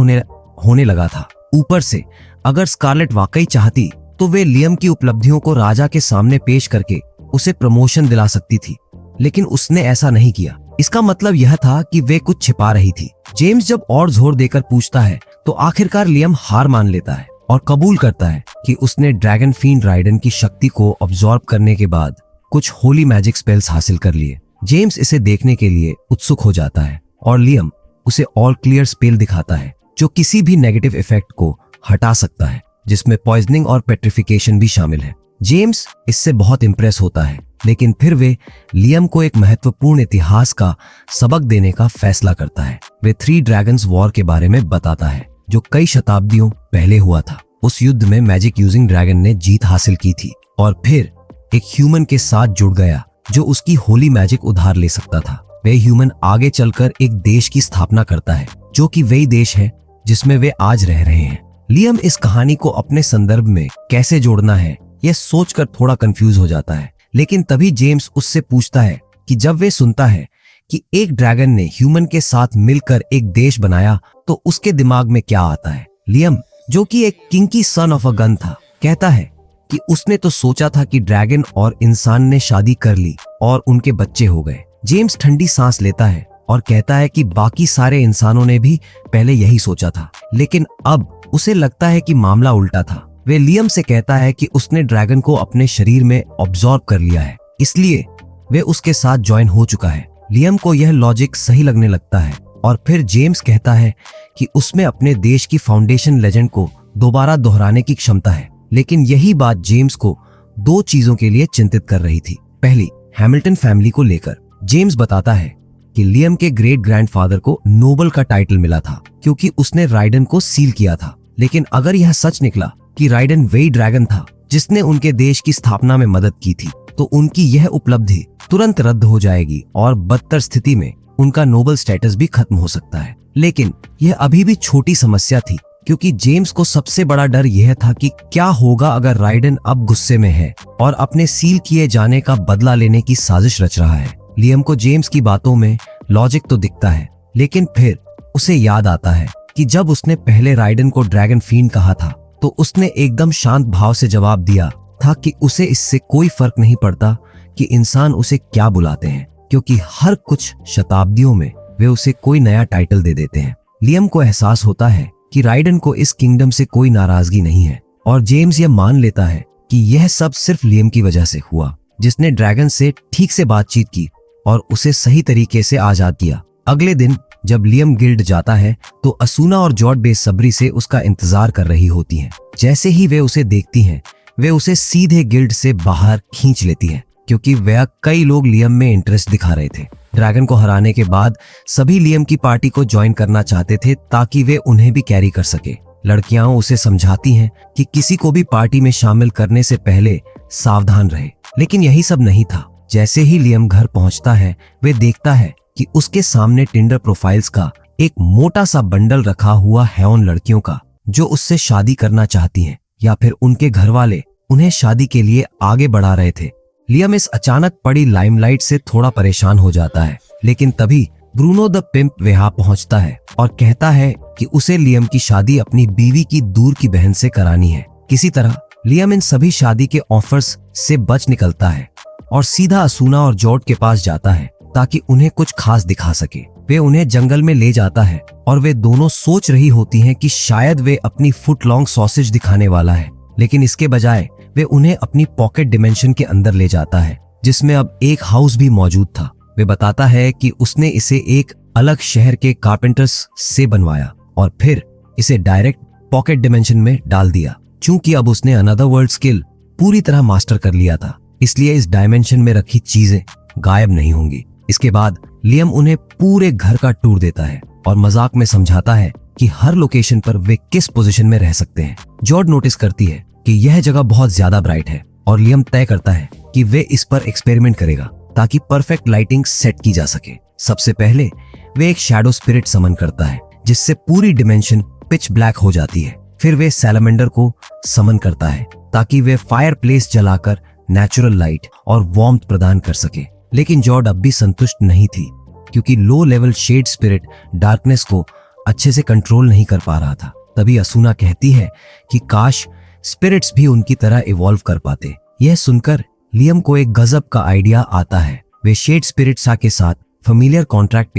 होने लगा था। ऊपर से अगर स्कारलेट वाकई चाहती तो वे लियम की उपलब्धियों को राजा के सामने पेश करके उसे प्रमोशन दिला सकती थी, लेकिन उसने ऐसा नहीं किया। इसका मतलब यह था कि वे कुछ छिपा रही थी। जेम्स जब और जोर देकर पूछता है तो आखिरकार लियम हार मान लेता है और कबूल करता है कि उसने ड्रैगन फील्ड राइडन की शक्ति को अब्सॉर्ब करने के बाद कुछ होली मैजिक स्पेल्स हासिल कर लिए। जेम्स इसे देखने के लिए उत्सुक हो जाता है और लियम उसे ऑल क्लियर स्पेल दिखाता है, जो किसी भी नेगेटिव इफेक्ट को हटा सकता है, जिसमें पॉइजनिंग और पेट्रिफिकेशन भी शामिल है। जेम्स इससे बहुत इम्प्रेस होता है, लेकिन फिर वे लियम को एक महत्वपूर्ण इतिहास का सबक देने का फैसला करता है। वे थ्री ड्रैगन्स वॉर के बारे में बताता है, जो कई शताब्दियों पहले हुआ था। उस युद्ध में मैजिक यूजिंग ड्रैगन ने जीत हासिल की थी और फिर एक ह्यूमन के साथ जुड़ गया जो उसकी होली मैजिक उधार ले सकता था। वे ह्यूमन आगे चलकर एक देश की स्थापना करता है, जो कि वही देश है जिसमें वे आज रह रहे हैं। लियम इस कहानी को अपने संदर्भ में कैसे जोड़ना है यह सोचकर थोड़ा कंफ्यूज हो जाता है, लेकिन तभी जेम्स उससे पूछता है कि जब वे सुनता है कि एक ड्रैगन ने ह्यूमन के साथ मिलकर एक देश बनाया तो उसके दिमाग में क्या आता है। लियम, जो कि एक kinky son of a gun था, कहता है कि उसने तो सोचा था कि ड्रैगन और इंसान ने शादी कर ली और उनके बच्चे हो गए। जेम्स ठंडी सांस लेता है और कहता है कि बाकी सारे इंसानों ने भी पहले यही सोचा था, लेकिन अब उसे लगता है कि मामला उल्टा था। वे लियम से कहता है कि उसने ड्रैगन को अपने शरीर में ऑब्जॉर्ब कर लिया है, इसलिए वे उसके साथ ज्वाइन हो चुका है। लियम को यह लॉजिक सही लगने लगता है और फिर जेम्स कहता है कि उसमें अपने देश की फाउंडेशन लेजेंड को दोबारा दोहराने की क्षमता है। लेकिन यही बात जेम्स को दो चीजों के लिए चिंतित कर रही थी। पहली, हैमिल्टन फैमिली को लेकर। जेम्स बताता है कि लियम के ग्रेट ग्रैंडफादर को नोबल का टाइटल मिला था क्योंकि उसने राइडन को सील किया था। लेकिन अगर यह सच निकला कि राइडन वही ड्रैगन था जिसने उनके देश की स्थापना में मदद की थी, तो उनकी यह उपलब्धि तुरंत रद्द हो जाएगी और बदतर स्थिति में उनका नोबल स्टेटस भी खत्म हो सकता है। लेकिन यह अभी भी छोटी समस्या थी, क्योंकि जेम्स को सबसे बड़ा डर यह था कि क्या होगा अगर राइडन अब गुस्से में है और अपने सील किए जाने का बदला लेने की साजिश रच रहा है। लियम को जेम्स की बातों में लॉजिक तो दिखता है, लेकिन फिर उसे याद आता है कि जब उसने पहले राइडन को ड्रैगन फील्ड कहा था तो उसने एकदम शांत भाव से जवाब दिया था कि उसे इससे कोई फर्क नहीं पड़ता कि इंसान उसे क्या बुलाते हैं, क्योंकि हर कुछ शताब्दियों में वे उसे कोई नया टाइटल दे देते हैं। लियम को एहसास होता है कि राइडन को इस किंगडम से कोई नाराजगी नहीं है और जेम्स यह मान लेता है कि यह सब सिर्फ लियम की वजह से हुआ, जिसने ड्रैगन से ठीक से बातचीत की और उसे सही तरीके से आजाद किया। अगले दिन जब लियम गिल्ड जाता है तो असूना और जॉर्ड बेसब्री से उसका इंतजार कर रही होती हैं। जैसे ही वे उसे देखती हैं, वे उसे सीधे गिल्ड से बाहर खींच लेती हैं, क्योंकि वह कई लोग लियम में इंटरेस्ट दिखा रहे थे। ड्रैगन को हराने के बाद सभी लियम की पार्टी को ज्वाइन करना चाहते थे ताकि वे उन्हें भी कैरी कर सके। लड़कियां उसे समझाती हैं कि किसी को भी पार्टी में शामिल करने से पहले सावधान रहे, लेकिन यही सब नहीं था। जैसे ही लियम घर पहुंचता है, वे देखता है कि उसके सामने टिंडर प्रोफाइल्स का एक मोटा सा बंडल रखा हुआ है उन लड़कियों का जो उससे शादी करना चाहती हैं या फिर उनके घर वाले उन्हें शादी के लिए आगे बढ़ा रहे थे। लियम इस अचानक पड़ी लाइमलाइट से थोड़ा परेशान हो जाता है, लेकिन तभी ब्रूनो द पिम्प वहां पहुंचता है और कहता है कि उसे लियम की शादी अपनी बीवी की दूर की बहन से करानी है। किसी तरह लियम इन सभी शादी के ऑफर्स से बच निकलता है और सीधा असूना और जॉर्ज के पास जाता है ताकि उन्हें कुछ खास दिखा सके। वे उन्हें जंगल में ले जाता है और वे दोनों सोच रही होती हैं कि शायद वे अपनी फुट लॉन्ग सॉसेज दिखाने वाला है, लेकिन इसके बजाय वे उन्हें अपनी पॉकेट डिमेंशन के अंदर ले जाता है, जिसमें अब एक हाउस भी मौजूद था। वे बताता है कि उसने इसे एक अलग शहर के कारपेंटर्स से बनवाया और फिर इसे डायरेक्ट पॉकेट डिमेंशन में डाल दिया। चूंकि अब उसने अनदर वर्ल्ड स्किल पूरी तरह मास्टर कर लिया था, इसलिए इस डायमेंशन में रखी चीजें गायब नहीं होंगी। इसके बाद लियम उन्हें पूरे घर का टूर देता है और मजाक में समझाता है कि हर लोकेशन पर वे किस पोजीशन में रह सकते हैं। जॉर्ज नोटिस करती है कि यह जगह बहुत ज्यादा ब्राइट है और लियम तय करता है कि वे इस पर एक्सपेरिमेंट करेगा ताकि परफेक्ट लाइटिंग सेट की जा सके। सबसे पहले वे एक शैडो स्पिरिट समन करता है जिससे पूरी डिमेंशन पिच ब्लैक हो जाती है। फिर वे सैलमेंडर को समन करता है ताकि वे फायर प्लेस जलाकर नेचुरल लाइट और वार्मथ प्रदान कर सके। लेकिन जॉर्ज अब भी संतुष्ट नहीं थी, क्योंकि low level shed spirit darkness को अच्छे से कंट्रोल नहीं कर पा रहा था। तभी असूना कहती है कि काश स्पिरिट्स भी उनकी तरह इवॉल्व कर पाते। यह सुनकर लियम को एक गजब का आइडिया आता है। वे शेड स्पिरिट्स के साथ फेमिलियर कॉन्ट्रैक्ट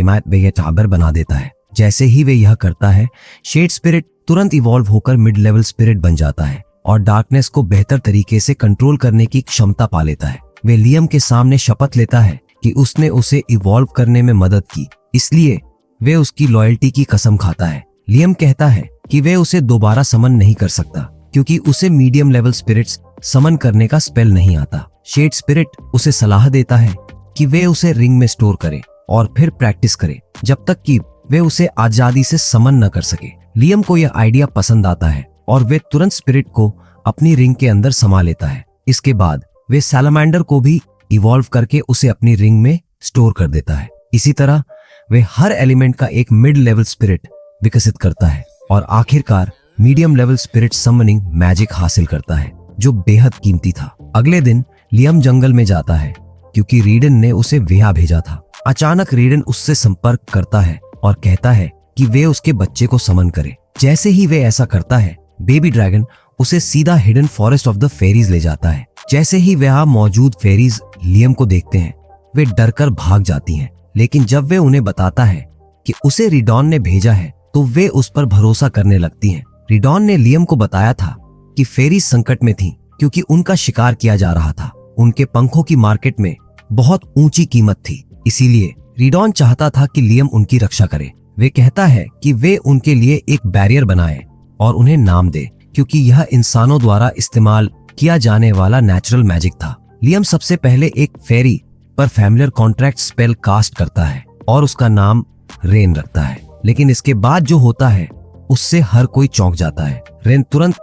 टाबर बना देता है। जैसे ही वे यह करता है, शेड स्पिरिट तुरंत इवॉल्व होकर मिड लेवल स्पिरिट बन जाता है और डार्कनेस को बेहतर तरीके से कंट्रोल करने की क्षमता पा लेता है। वे लियम के सामने शपथ लेता है कि उसने उसे इवॉल्व करने में मदद की, इसलिए वे उसकी लॉयल्टी की कसम खाता है। लियम कहता है कि वे उसे दोबारा समन नहीं कर सकता क्योंकि उसे मीडियम लेवल स्पिरिट्स समन करने का स्पेल नहीं आता। शेड स्पिरिट उसे सलाह देता है कि वे उसे रिंग में स्टोर करे और फिर प्रैक्टिस करे जब तक कि वे उसे आजादी से समन न कर सके। लियम को यह आइडिया पसंद आता है और वे तुरंत स्पिरिट को अपनी रिंग के अंदर समा लेता है। इसके बाद वे सैलामेंडर को भी इवॉल्व करके उसे अपनी रिंग में स्टोर कर देता है। इसी तरह वे हर एलिमेंट का एक मिड लेवल स्पिरिट विकसित करता है और आखिरकार medium level spirit summoning magic हासिल करता है, जो बेहद कीमती था। अगले दिन लियम जंगल में जाता है क्योंकि रीडन ने उसे वहां भेजा था। अचानक रीडन उससे संपर्क करता है और कहता है कि वे उसके बच्चे को समन करे। जैसे ही वे ऐसा करता है, बेबी ड्रैगन उसे सीधा hidden forest of the fairies ले जाता है। जैसे ही वहां मौजूद फेरीज लियम को देखते हैं, वे डरकर भाग जाती हैं। लेकिन जब वे उन्हें बताता है कि उसे रिडॉन ने भेजा है, तो वे उस पर भरोसा करने लगती हैं। रिडॉन ने लियम को बताया था कि फेरीज संकट में थी क्योंकि उनका शिकार किया जा रहा था। उनके पंखों की मार्केट में बहुत ऊंची कीमत थी, इसीलिए रिडॉन चाहता था कि लियम उनकी रक्षा करे। वे कहता है कि वे उनके लिए एक बैरियर बनाए और उन्हें नाम दे, क्योंकि यह इंसानों द्वारा इस्तेमाल किया जाने वाला नेचुरल मैजिक था। लियम सबसे पहले एक फेरी पर फैमिलियर कॉन्ट्रैक्ट स्पेल कास्ट करता है और उसका नाम रेन रखता है। लेकिन इसके बाद जो होता है उससे हर कोई चौंक जाता है। रेन तुरंत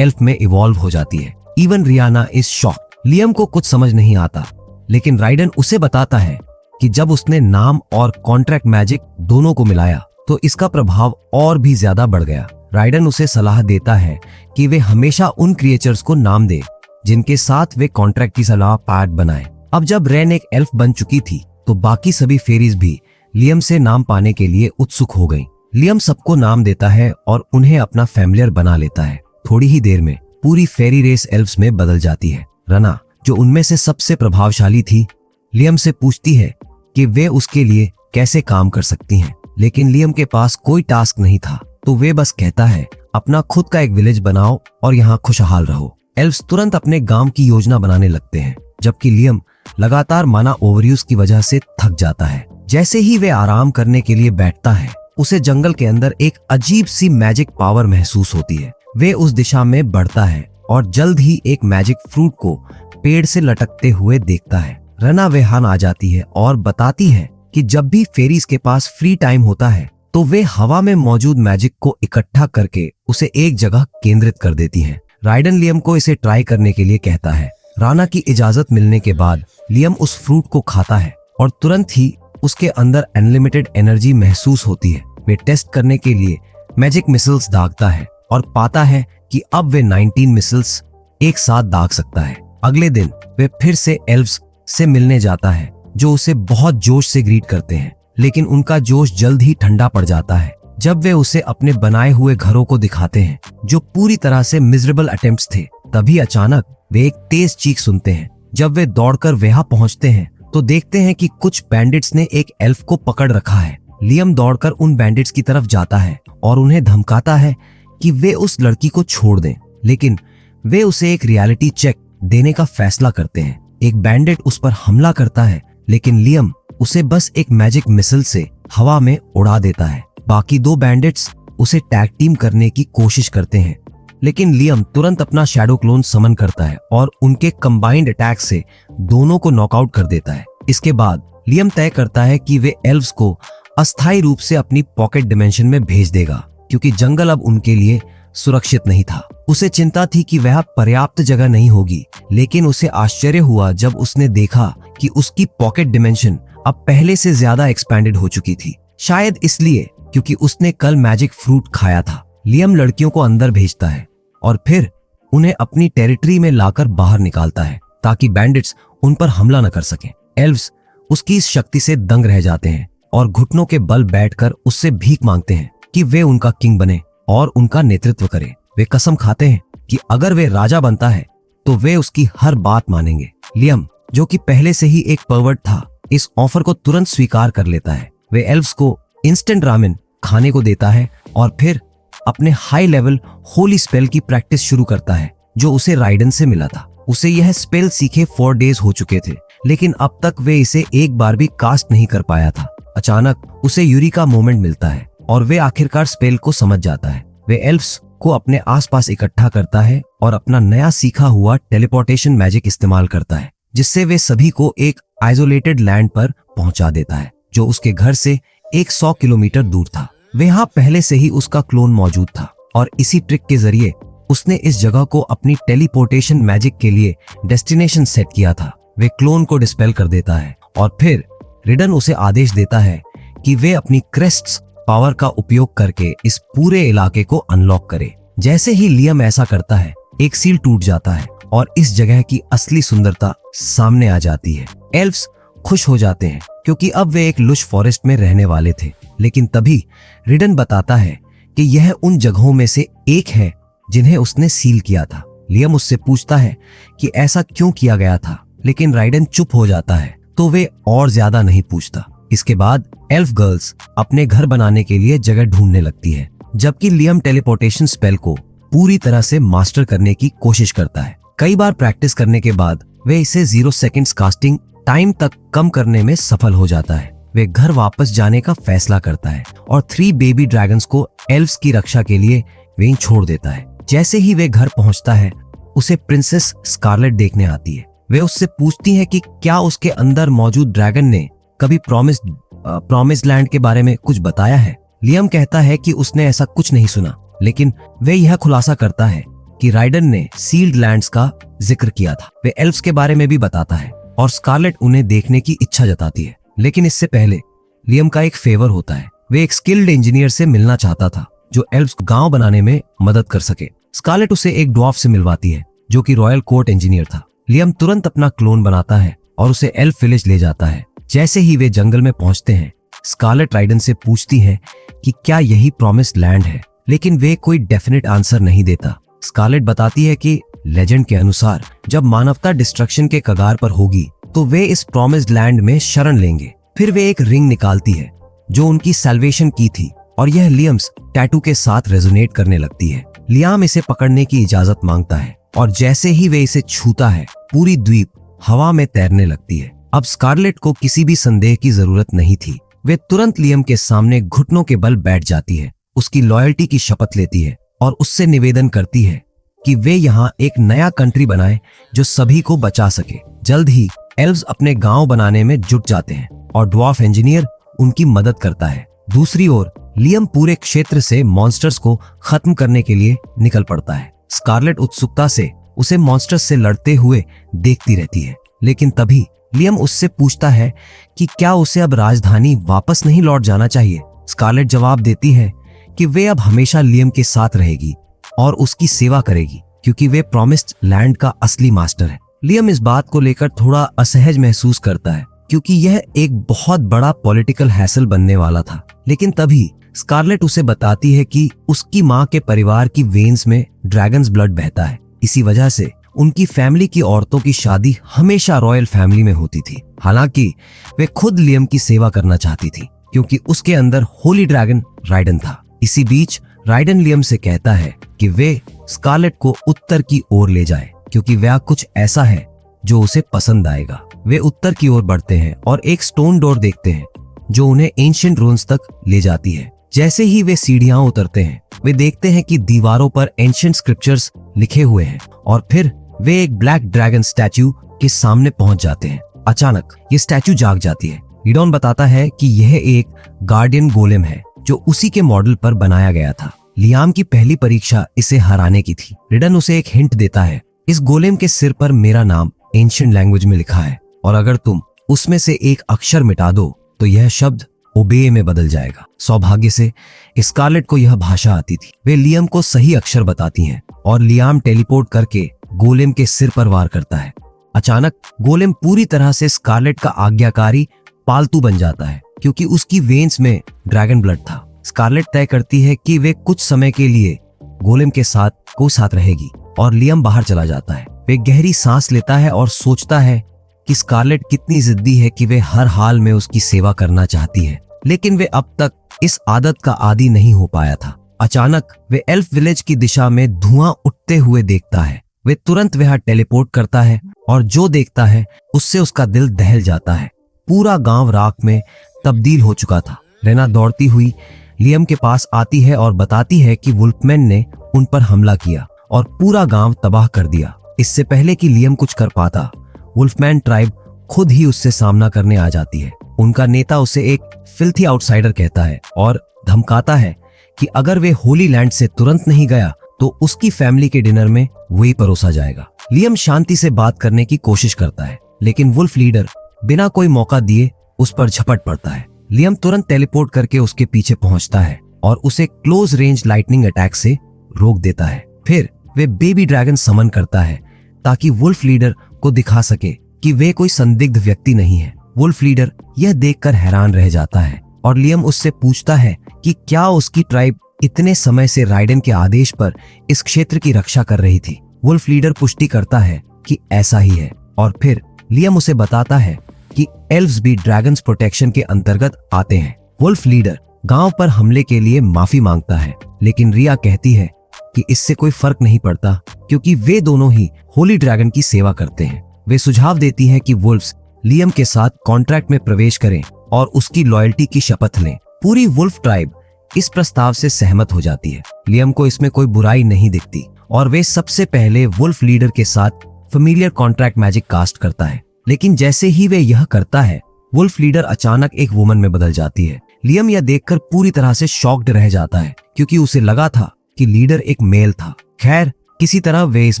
एल्फ में इवॉल्व हो जाती है। Even Riyana is shocked. Liam को कुछ समझ नहीं आता, लेकिन राइडन उसे बताता है कि जब उसने नाम और कॉन्ट्रैक्ट मैजिक दोनों को मिलाया तो इसका प्रभाव और भी ज्यादा बढ़ गया। राइडन उसे सलाह देता है कि वे हमेशा उन क्रिएचर्स को नाम दे जिनके साथ वे कॉन्ट्रैक्ट की सलाह पैड बनाए। अब जब रेन एक एल्फ बन चुकी थी, तो बाकी सभी फेरीज भी लियम से नाम पाने के लिए उत्सुक हो गईं। लियम सबको नाम देता है और उन्हें अपना फैमिलियर बना लेता है। थोड़ी ही देर में पूरी फेरी रेस एल्फ्स में बदल जाती है। रना, जो उनमें से सबसे प्रभावशाली थी, लियम से पूछती है कि वे उसके लिए कैसे काम कर सकती हैं। लेकिन लियम के पास कोई टास्क नहीं था, तो वे बस कहता है अपना खुद का एक विलेज बनाओ और यहाँ खुशहाल रहो। एल्फ्स तुरंत अपने गांव की योजना बनाने लगते हैं, जबकि लियम लगातार माना ओवरयूज की वजह से थक जाता है। जैसे ही वे आराम करने के लिए बैठता है, उसे जंगल के अंदर एक अजीब सी मैजिक पावर महसूस होती है। वे उस दिशा में बढ़ता है और जल्द ही एक मैजिक फ्रूट को पेड़ से लटकते हुए देखता है। रना वेहान आ जाती है और बताती है कि जब भी फेरीज के पास फ्री टाइम होता है, तो वे हवा में मौजूद मैजिक को इकट्ठा करके उसे एक जगह केंद्रित कर देती हैं। राइडन लियम को इसे ट्राई करने के लिए कहता है। राना की इजाजत मिलने के बाद लियम उस फ्रूट को खाता है और तुरंत ही उसके अंदर अनलिमिटेड एनर्जी महसूस होती है। वे टेस्ट करने के लिए मैजिक मिसल्स दागता है और पाता है कि अब वे 19 मिसल्स एक साथ दाग सकता है। अगले दिन वे फिर से एल्फ्स से मिलने जाता है, जो उसे बहुत जोश से ग्रीट करते हैं। लेकिन उनका जोश जल्द ही ठंडा पड़ जाता है जब वे उसे अपने बनाए हुए घरों को दिखाते हैं, जो पूरी तरह से मिजरेबल अटेम्प्ट्स थे। तभी अचानक वे एक तेज चीख सुनते हैं। जब वे दौड़कर वहां पहुंचते हैं, तो देखते हैं कि कुछ बैंडिट्स ने एक एल्फ को पकड़ रखा है। लियम दौड़कर उन बैंडिट्स की तरफ जाता है और उन्हें धमकाता है कि वे उस लड़की को छोड़ दें, लेकिन वे उसे एक रियलिटी चेक देने का फैसला करते हैं। एक बैंडिट उस पर हमला करता है, लेकिन लियम उसे बस एक मैजिक मिसल से हवा में उड़ा देता है। बाकी दो बैंडिट्स उसे टैग टीम करने की कोशिश करते हैं, लेकिन लियम तुरंत अपना शैडो क्लोन समन करता है और उनके कंबाइंड अटैक से दोनों को नॉकआउट कर देता है। इसके बाद लियम तय करता है कि वे एल्व्स को अस्थायी रूप से अपनी पॉकेट डिमेंशन में भेज देगा, क्योंकि जंगल अब उनके लिए सुरक्षित नहीं था। उसे चिंता थी कि वह पर्याप्त जगह नहीं होगी, लेकिन उसे आश्चर्य हुआ जब उसने देखा कि उसकी पॉकेट डिमेंशन अब पहले से ज्यादा एक्सपैंडेड हो चुकी थी। शायद इसलिए क्योंकि उसने कल मैजिक फ्रूट खाया था। लियम लड़कियों को अंदर भेजता है और फिर उन्हें अपनी टेरिटरी में लाकर बाहर निकालता है, ताकि बैंडिट्स उन पर हमला न कर सकें। एल्व्स उसकी इस शक्ति से दंग रह जाते हैं और घुटनों के बल बैठकर उससे भीख मांगते हैं कि वे उनका किंग बने और उनका नेतृत्व करे। वे कसम खाते हैं कि अगर वे राजा बनता है तो वे उसकी हर बात मानेंगे। लियम, जो कि पहले से ही एक परवर्ट था, इस ऑफर को तुरंत स्वीकार कर लेता है। वे एल्व्स को इंस्टेंट रामेन खाने को देता है और फिर अपने हाई लेवल होली स्पेल की प्रैक्टिस शुरू करता है, जो उसे राइडन से मिला था। उसे यह स्पेल सीखे 4 डेज हो चुके थे, लेकिन अब तक वे इसे एक बार भी कास्ट नहीं कर पाया था। अचानक उसे यूरिका मोमेंट मिलता है और वे आखिरकार स्पेल को समझ जाता है। वे एल्व्स को अपने आसपास इकट्ठा करता है और अपना नया सीखा हुआ टेलीपोर्टेशन मैजिक इस्तेमाल करता है, जिससे वे सभी को एक आइसोलेटेड लैंड पर पहुंचा देता है जो उसके घर से 100 किलोमीटर दूर था। वहां पहले से ही उसका क्लोन मौजूद था और इसी ट्रिक के जरिए उसने इस जगह को अपनी टेलीपोर्टेशन मैजिक के लिए डेस्टिनेशन सेट किया था। वे क्लोन को डिस्पेल कर देता है और फिर रिडन उसे आदेश देता है कि वे अपनी क्रेस्ट्स पावर का उपयोग करके इस पूरे इलाके को अनलॉक करे। जैसे ही लियम ऐसा करता है, एक सील टूट जाता है और इस जगह की असली सुंदरता सामने आ जाती है। एल्व्स खुश हो जाते हैं क्योंकि अब वे एक लुश फॉरेस्ट में रहने वाले थे, लेकिन तभी रिडन बताता है कि यह उन जगहों में से एक है जिन्हें उसने सील किया था। लियम उससे पूछता है कि ऐसा क्यों किया गया था, लेकिन राइडन चुप हो जाता है तो वे और ज्यादा नहीं पूछता। इसके बाद एल्फ गर्ल्स अपने घर बनाने के लिए जगह ढूंढने लगती है, जबकि लियम टेलीपोर्टेशन स्पेल को पूरी तरह से मास्टर करने की कोशिश करता है। कई बार प्रैक्टिस करने के बाद वे इसे 0 सेकंड्स कास्टिंग टाइम तक कम करने में सफल हो जाता है। वे घर वापस जाने का फैसला करता है और 3 बेबी ड्रैगन्स को एल्व्स की रक्षा के लिए वहीं छोड़ देता है। जैसे ही वे घर पहुंचता है, उसे प्रिंसेस स्कारलेट देखने आती है। वे उससे पूछती हैं कि क्या उसके अंदर मौजूद ड्रैगन ने कभी प्रॉमिस्ड लैंड के बारे में कुछ बताया है। लियम कहता है कि उसने ऐसा कुछ नहीं सुना, लेकिन वे यह खुलासा करता है कि राइडन ने सील्ड लैंड्स का जिक्र किया था। वे एल्व्स के बारे में भी बताता है और स्कारलेट उन्हें देखने की इच्छा जताती है। लेकिन इससे पहले लियम का एक फेवर होता है। वे एक स्किल्ड इंजीनियर से मिलना चाहता था जो एल्व्स गांव बनाने में मदद कर सके। स्कारलेट उसे एक ड्वार्फ से मिलवाती है जो कि रॉयल कोर्ट इंजीनियर था। लियम तुरंत अपना क्लोन बनाता है और उसे एल्फ विलेज ले जाता है। जैसे ही वे जंगल में पहुंचते हैं, स्कारलेट राइडन से पूछती है कि क्या यही प्रॉमिस्ड लैंड है, लेकिन वे कोई डेफिनेट आंसर नहीं देता। स्कारलेट बताती है कि लेजेंड के अनुसार जब मानवता डिस्ट्रक्शन के कगार पर होगी तो वे इस प्रॉमिस्ड लैंड में शरण लेंगे। फिर वे एक रिंग निकालती है जो उनकी सैल्वेशन की थी और यह लियम्स टैटू के साथ रेजोनेट करने लगती है। लियाम इसे पकड़ने की इजाजत मांगता है और जैसे ही वे इसे छूता है, पूरी द्वीप हवा में तैरने लगती है। अब स्कारलेट को किसी भी संदेह की जरूरत नहीं थी। वे तुरंत लियम के सामने घुटनों के बल बैठ जाती है, उसकी लॉयल्टी की शपथ लेती है और उससे निवेदन करती है कि वे यहाँ एक नया कंट्री बनाए जो सभी को बचा सके। जल्द ही एल्व्स अपने गांव बनाने में जुट जाते हैं और ड्वार्फ इंजीनियर उनकी मदद करता है। दूसरी ओर लियम पूरे क्षेत्र से मॉन्स्टर्स को खत्म करने के लिए निकल पड़ता है। स्कारलेट उत्सुकता से उसे मॉन्स्टर्स से लड़ते हुए देखती रहती है, लेकिन तभी लियम उससे पूछता है कि क्या उसे अब राजधानी वापस नहीं लौट जाना चाहिए। स्कारलेट जवाब देती है कि वे अब हमेशा लियम के साथ रहेगी और उसकी सेवा करेगी क्योंकि वे प्रॉमिस्ड लैंड का असली मास्टर है। लियम इस बात को लेकर थोड़ा असहज महसूस करता है क्योंकि यह एक बहुत बड़ा पॉलिटिकल हैसल बनने वाला था, लेकिन तभी स्कारलेट उसे बताती है कि उसकी माँ के परिवार की वेन्स में ड्रैगन्स ब्लड बहता है। इसी वजह से उनकी फैमिली की औरतों की शादी हमेशा रॉयल फैमिली में होती थी। हालांकि वे खुद लियम की सेवा करना चाहती थी क्योंकि उसके अंदर होली ड्रैगन राइडन था। इसी बीच राइडन लियम से कहता है कि वे स्कारलेट को उत्तर की ओर ले जाए क्योंकि वह कुछ ऐसा है जो उसे पसंद आएगा। वे उत्तर की ओर बढ़ते हैं और एक स्टोन डोर देखते हैं जो उन्हें एंशिएंट रून्स तक ले जाती है। जैसे ही वे सीढ़ियां उतरते हैं, वे देखते हैं कि दीवारों पर एंशिएंट स्क्रिप्चर्स लिखे हुए हैं और फिर वे एक ब्लैक ड्रैगन स्टैच्यू के सामने पहुंच जाते हैं। अचानक ये स्टैच्यू जाग जाती है। रिडॉन बताता है कि यह एक गार्डियन गोलेम है जो उसी के मॉडल पर बनाया गया था। लियाम की पहली परीक्षा इसे हराने की थी। रिडन उसे एक हिंट देता है, इस गोलेम के सिर पर मेरा नाम एंशिएंट लैंग्वेज में लिखा है और अगर तुम उसमें से एक अक्षर मिटा दो तो यह शब्द ओबे में बदल जाएगा। सौभाग्य से स्कारलेट को यह भाषा आती थी। वे लियम को सही अक्षर बताती हैं और लियाम टेलीपोर्ट करके गोलेम के सिर पर वार करता है। अचानक गोलेम पूरी तरह से स्कारलेट का आज्ञाकारी पालतू बन जाता है क्योंकि उसकी वेन्स में ड्रैगन ब्लड था। स्कारलेट तय करती है कि वे कुछ समय के लिए गोलेम के साथ रहेगी और लियम बाहर चला जाता है। वे गहरी सांस लेता है और सोचता है कि स्कारलेट कितनी जिद्दी है कि वे हर हाल में उसकी सेवा करना चाहती है, लेकिन वे अब तक इस आदत का आदी नहीं हो पाया था। अचानक वे एल्फ विलेज की दिशा में धुआं उठते हुए देखता है। वे तुरंत वहां टेलीपोर्ट करता है और जो देखता है उससे उसका दिल दहल जाता है। पूरा गांव राख में तब्दील हो चुका था। रेना दौड़ती हुई लियम के पास आती है और बताती है कि वुल्फमैन ने उन पर हमला किया और पूरा गांव तबाह कर दिया। इससे पहले कि लियम कुछ कर पाता, वुल्फमैन ट्राइब खुद ही उससे सामना करने आ जाती है। उनका नेता उसे एक फिल्थी आउटसाइडर कहता है और धमकाता है कि अगर वे होली लैंड से तुरंत नहीं गया तो उसकी फैमिली के डिनर में वही परोसा जाएगा। लियम शांति से बात करने की कोशिश करता है, लेकिन वुल्फ लीडर बिना कोई मौका दिए उस पर झपट पड़ता है। लियम तुरंत टेलीपोर्ट करके उसके पीछे पहुंचता है और उसे क्लोज रेंज लाइटनिंग अटैक से रोक देता है। फिर वे बेबी ड्रैगन समन करता है ताकि वुल्फ लीडर को दिखा सके कि वे कोई संदिग्ध व्यक्ति नहीं है। वुल्फ लीडर यह देखकर हैरान रह जाता है और लियम उससे पूछता है कि क्या उसकी ट्राइब इतने समय से राइडन के आदेश पर इस क्षेत्र की रक्षा कर रही थी। वुल्फ लीडर पुष्टि करता है कि ऐसा ही है और फिर लियम उसे बताता है कि एल्व्स भी ड्रैगन्स प्रोटेक्शन के अंतर्गत आते हैं। वुल्फ लीडर गांव पर हमले के लिए माफी मांगता है, लेकिन रिया कहती है कि इससे कोई फर्क नहीं पड़ता क्योंकि वे दोनों ही होली ड्रैगन की सेवा करते हैं। वे सुझाव देती हैं कि वुल्फ्स लियम के साथ कॉन्ट्रैक्ट में प्रवेश करें और उसकी लॉयल्टी की शपथ लें। पूरी वुल्फ ट्राइब इस प्रस्ताव से सहमत हो जाती है। लियम को इसमें कोई बुराई नहीं दिखती और वे सबसे पहले वुल्फ लीडर के साथ फेमिलियर कॉन्ट्रैक्ट मैजिक कास्ट करता है। लेकिन जैसे ही वे यह करता है, वुल्फ लीडर अचानक एक वुमन में बदल जाती है। लियम यह देखकर पूरी तरह से शॉक्ड रह जाता है क्योंकि उसे लगा था कि लीडर एक मेल था। खैर, किसी तरह वे इस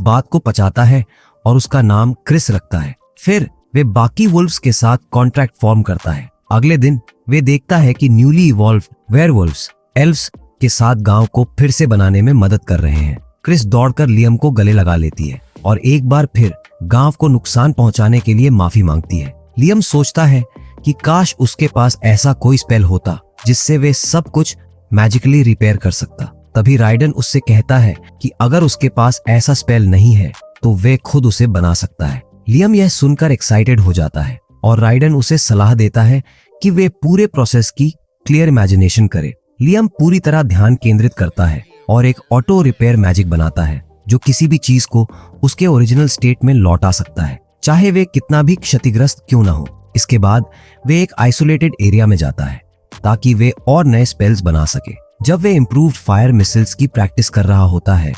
बात को पचाता है और उसका नाम क्रिस रखता है। फिर वे बाकी वुल्फ्स के साथ कॉन्ट्रैक्ट फॉर्म करता है। अगले दिन वे देखता है कि न्यूली इवॉल्व्ड वेयरवुल्व्स एल्व्स के साथ गांव को फिर से बनाने में मदद कर रहे हैं। क्रिस दौड़कर लियम को गले लगा लेती है और एक बार फिर गांव को नुकसान पहुंचाने के लिए माफी मांगती है। लियम सोचता है कि काश उसके पास ऐसा कोई स्पेल होता जिससे वे सब कुछ मैजिकली रिपेयर कर सकता। तभी राइडन उससे कहता है कि अगर उसके पास ऐसा स्पेल नहीं है तो वे खुद उसे बना सकता है। लियम यह सुनकर एक्साइटेड हो जाता है और राइडन उसे सलाह देता है कि वे पूरे प्रोसेस की क्लियर इमेजिनेशन करे। लियम पूरी तरह ध्यान केंद्रित करता है और एक ऑटो रिपेयर मैजिक बनाता है जो किसी भी चीज को उसके ओरिजिनल स्टेट में लौटा सकता है, चाहे वे कितना भी क्षतिग्रस्त क्यों ना हो। इसके बाद वे एक आइसोलेटेड एरिया में जाता है ताकि वे और नए स्पेल्स बना सके। जब वे इम्प्रूव्ड फायर मिसाइल्स की प्रैक्टिस कर रहा होता है